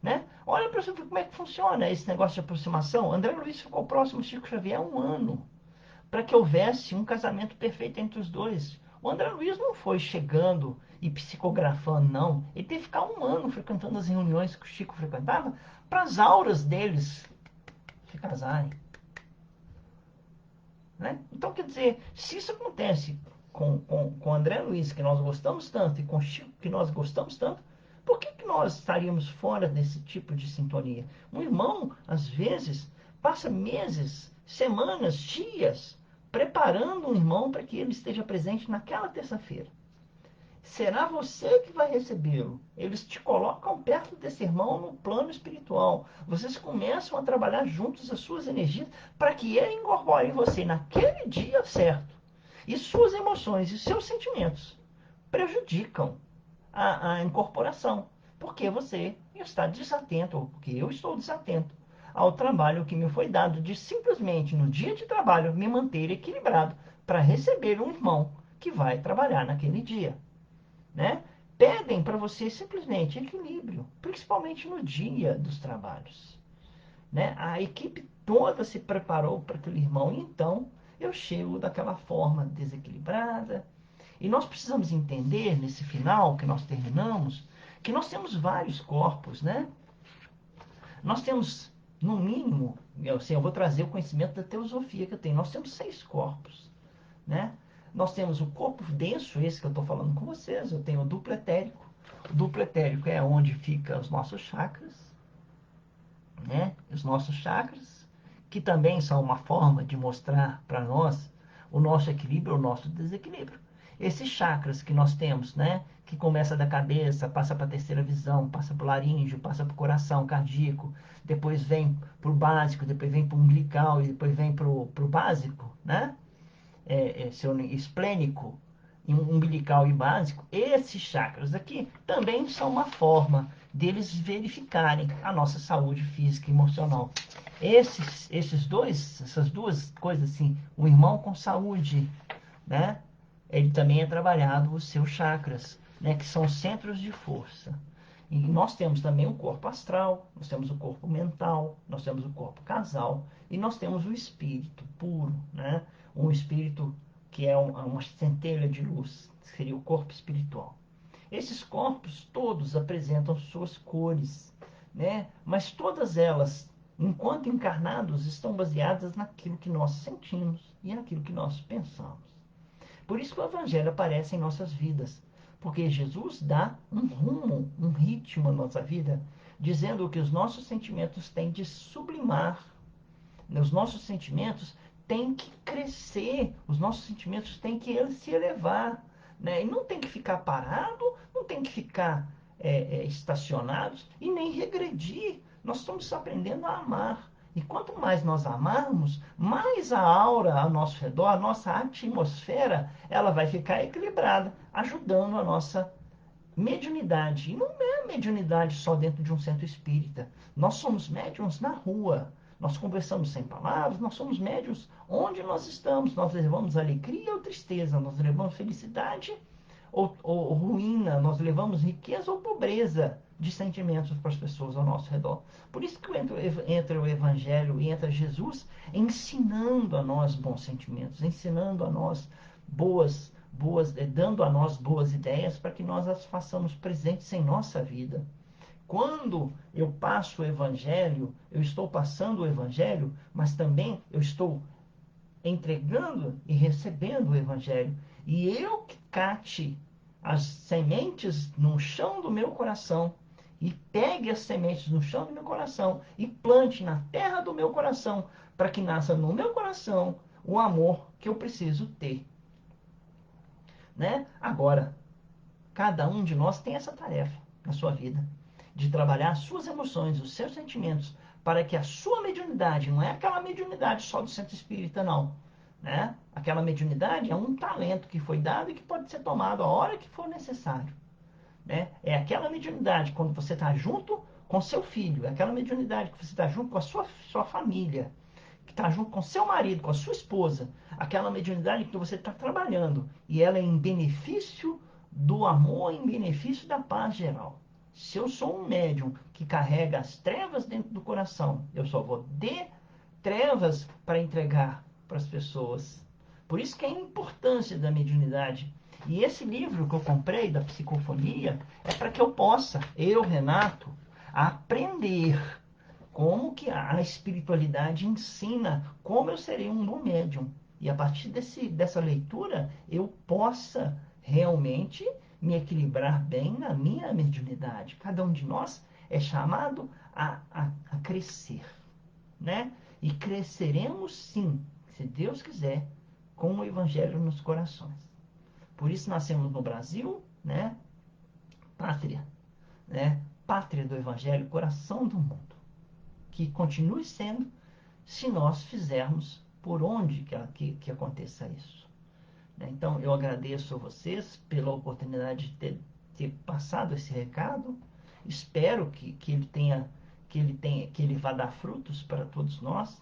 Né? Olha para você ver como é que funciona esse negócio de aproximação. André Luiz ficou próximo de Chico Xavier há um ano, para que houvesse um casamento perfeito entre os dois. O André Luiz não foi chegando e psicografando, não. Ele teve que ficar um ano frequentando as reuniões que o Chico frequentava para as auras deles se casarem. Né? Então, quer dizer, se isso acontece com André Luiz, que nós gostamos tanto, e com Chico, que nós gostamos tanto, por que nós estaríamos fora desse tipo de sintonia? Um irmão, às vezes, passa meses, semanas, dias, preparando um irmão para que ele esteja presente naquela terça-feira. Será você que vai recebê-lo. Eles te colocam perto desse irmão no plano espiritual. Vocês começam a trabalhar juntos as suas energias para que ele incorpore em você naquele dia certo. E suas emoções e seus sentimentos prejudicam a incorporação. Porque você está desatento, ou porque eu estou desatento ao trabalho que me foi dado de simplesmente no dia de trabalho me manter equilibrado para receber um irmão que vai trabalhar naquele dia. Né? Pedem para você simplesmente equilíbrio, principalmente no dia dos trabalhos. Né? A equipe toda se preparou para aquele irmão, e então eu chego daquela forma desequilibrada. E nós precisamos entender, nesse final que nós terminamos, que nós temos vários corpos, né? Nós temos, no mínimo, eu vou trazer o conhecimento da teosofia que eu tenho, nós temos 6 corpos, né? Nós temos o corpo denso, esse que eu estou falando com vocês. Eu tenho o duplo etérico. O duplo etérico é onde ficam os nossos chakras, né? Os nossos chakras, que também são uma forma de mostrar para nós o nosso equilíbrio, o nosso desequilíbrio. Esses chakras que nós temos, né? Que começa da cabeça, passa para a terceira visão, passa para o laríngeo, passa para o coração cardíaco, depois vem para o básico, depois vem para o umbilical e depois vem para o básico, né? Seu esplênico, umbilical e básico, esses chakras aqui também são uma forma deles verificarem a nossa saúde física e emocional. Essas duas coisas assim, o irmão com saúde, né? Ele também é trabalhado os seus chakras, né? Que são centros de força. E nós temos também o corpo astral, nós temos o corpo mental, nós temos o corpo casal e nós temos o espírito puro, né? Um espírito que é uma centelha de luz, que seria o corpo espiritual. Esses corpos todos apresentam suas cores, né? Mas todas elas, enquanto encarnados, estão baseadas naquilo que nós sentimos e naquilo que nós pensamos. Por isso que o Evangelho aparece em nossas vidas, porque Jesus dá um rumo, um ritmo à nossa vida, dizendo que os nossos sentimentos têm de sublimar, os nossos sentimentos têm que crescer, os nossos sentimentos têm que se elevar, né? E não tem que ficar parado, não tem que ficar estacionados e nem regredir, Nós estamos aprendendo a amar. E quanto mais nós amarmos, mais a aura ao nosso redor, a nossa atmosfera, ela vai ficar equilibrada, ajudando a nossa mediunidade. E não é mediunidade só dentro de um centro espírita. Nós somos médiuns na rua. Nós conversamos sem palavras, nós somos médiuns onde nós estamos. Nós levamos alegria ou tristeza, nós levamos felicidade ou ruína, nós levamos riqueza ou pobreza de sentimentos para as pessoas ao nosso redor. Por isso que entra o Evangelho e entra Jesus ensinando a nós bons sentimentos, ensinando a nós dando a nós boas ideias para que nós as façamos presentes em nossa vida. Quando eu passo o Evangelho, eu estou passando o Evangelho, mas também eu estou entregando e recebendo o Evangelho. E eu que cate as sementes no chão do meu coração, e pegue as sementes no chão do meu coração, e plante na terra do meu coração, para que nasça no meu coração o amor que eu preciso ter. Né? Agora, cada um de nós tem essa tarefa na sua vida, de trabalhar as suas emoções, os seus sentimentos, para que a sua mediunidade, não é aquela mediunidade só do centro espírita, não. Né? Aquela mediunidade é um talento que foi dado e que pode ser tomado a hora que for necessário. Né? É aquela mediunidade quando você está junto com seu filho, é aquela mediunidade que você está junto com a sua família, que está junto com seu marido, com a sua esposa, aquela mediunidade que você está trabalhando, e ela é em benefício do amor, em benefício da paz geral. Se eu sou um médium que carrega as trevas dentro do coração, eu só vou de trevas para entregar para as pessoas. Por isso que é a importância da mediunidade. E esse livro que eu comprei, da psicofonia, é para que eu possa, eu, Renato, aprender como que a espiritualidade ensina como eu serei um bom médium. E a partir dessa leitura, eu possa realmente me equilibrar bem na minha mediunidade. Cada um de nós é chamado a crescer, né? E cresceremos sim, se Deus quiser, com o Evangelho nos corações. Por isso nascemos no Brasil, né? Pátria, né? Pátria do Evangelho, coração do mundo. Que continue sendo, se nós fizermos por onde que aconteça isso. Então, eu agradeço a vocês pela oportunidade de ter passado esse recado. Espero que ele vá dar frutos para todos nós.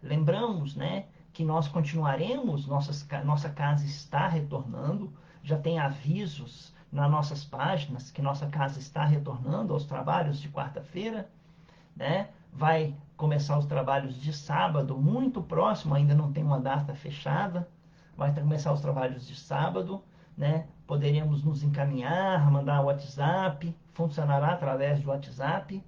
Lembramos, né, que nós continuaremos, nossa casa está retornando, já tem avisos nas nossas páginas que nossa casa está retornando aos trabalhos de quarta-feira, né? Vai começar os trabalhos de sábado, muito próximo, ainda não tem uma data fechada, vai começar os trabalhos de sábado, né? Poderemos nos encaminhar, mandar WhatsApp, funcionará através do WhatsApp,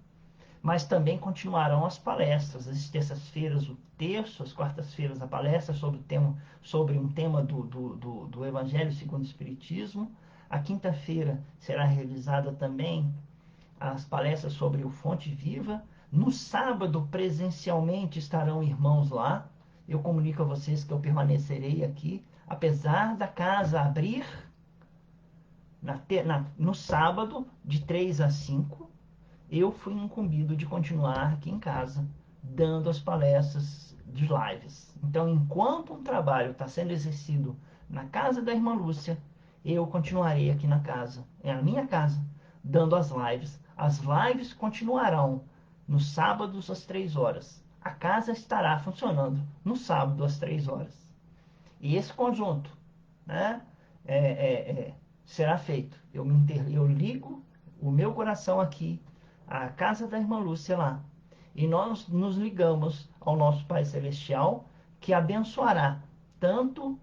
mas também continuarão as palestras, as terças-feiras o terço, as quartas-feiras a palestra sobre um tema do Evangelho segundo o Espiritismo. A quinta-feira será realizada também as palestras sobre o Fonte Viva. No sábado, presencialmente, estarão irmãos lá. Eu comunico a vocês que eu permanecerei aqui, apesar da casa abrir no sábado, de 3 às 5. Eu fui incumbido de continuar aqui em casa, dando as palestras de lives. Então, enquanto um trabalho está sendo exercido na casa da irmã Lúcia, eu continuarei aqui na casa, é a minha casa, dando as lives. As lives continuarão nos sábados às 3 horas. A casa estará funcionando no sábado às 3 horas. E esse conjunto, né, será feito. Eu ligo o meu coração aqui à casa da irmã Lúcia lá. E nós nos ligamos ao nosso Pai Celestial, que abençoará tanto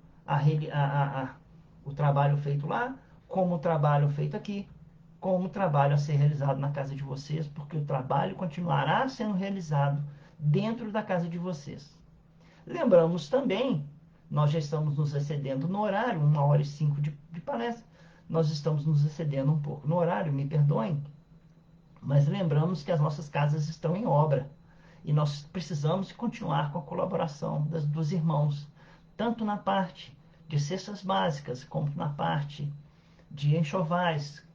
o trabalho feito lá, como o trabalho feito aqui, como o trabalho a ser realizado na casa de vocês, porque o trabalho continuará sendo realizado dentro da casa de vocês. Lembramos também, nós já estamos nos excedendo no horário, 1h05 de palestra, nós estamos nos excedendo um pouco no horário, me perdoem, mas lembramos que as nossas casas estão em obra e nós precisamos continuar com a colaboração dos irmãos, tanto na parte de cestas básicas, como na parte de enxovais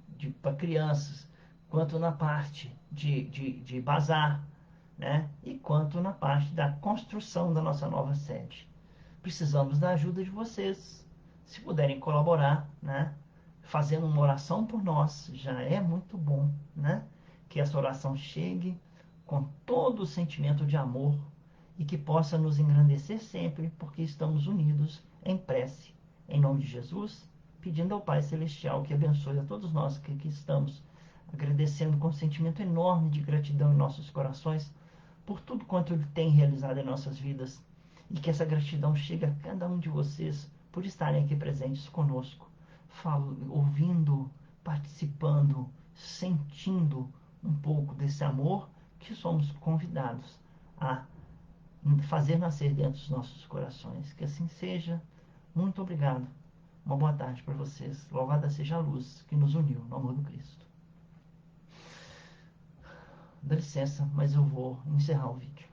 para crianças, quanto na parte de bazar, né? E quanto na parte da construção da nossa nova sede. Precisamos da ajuda de vocês. Se puderem colaborar, né? Fazendo uma oração por nós, já é muito bom, né? Que essa oração chegue com todo o sentimento de amor e que possa nos engrandecer sempre, porque estamos unidos em prece. Em nome de Jesus, pedindo ao Pai Celestial que abençoe a todos nós que aqui estamos, agradecendo com um sentimento enorme de gratidão em nossos corações por tudo quanto Ele tem realizado em nossas vidas, e que essa gratidão chegue a cada um de vocês por estarem aqui presentes conosco, ouvindo, participando, sentindo um pouco desse amor que somos convidados a fazer nascer dentro dos nossos corações. Que assim seja. Muito obrigado. Uma boa tarde para vocês. Louvada seja a luz que nos uniu no amor do Cristo. Dá licença, mas eu vou encerrar o vídeo.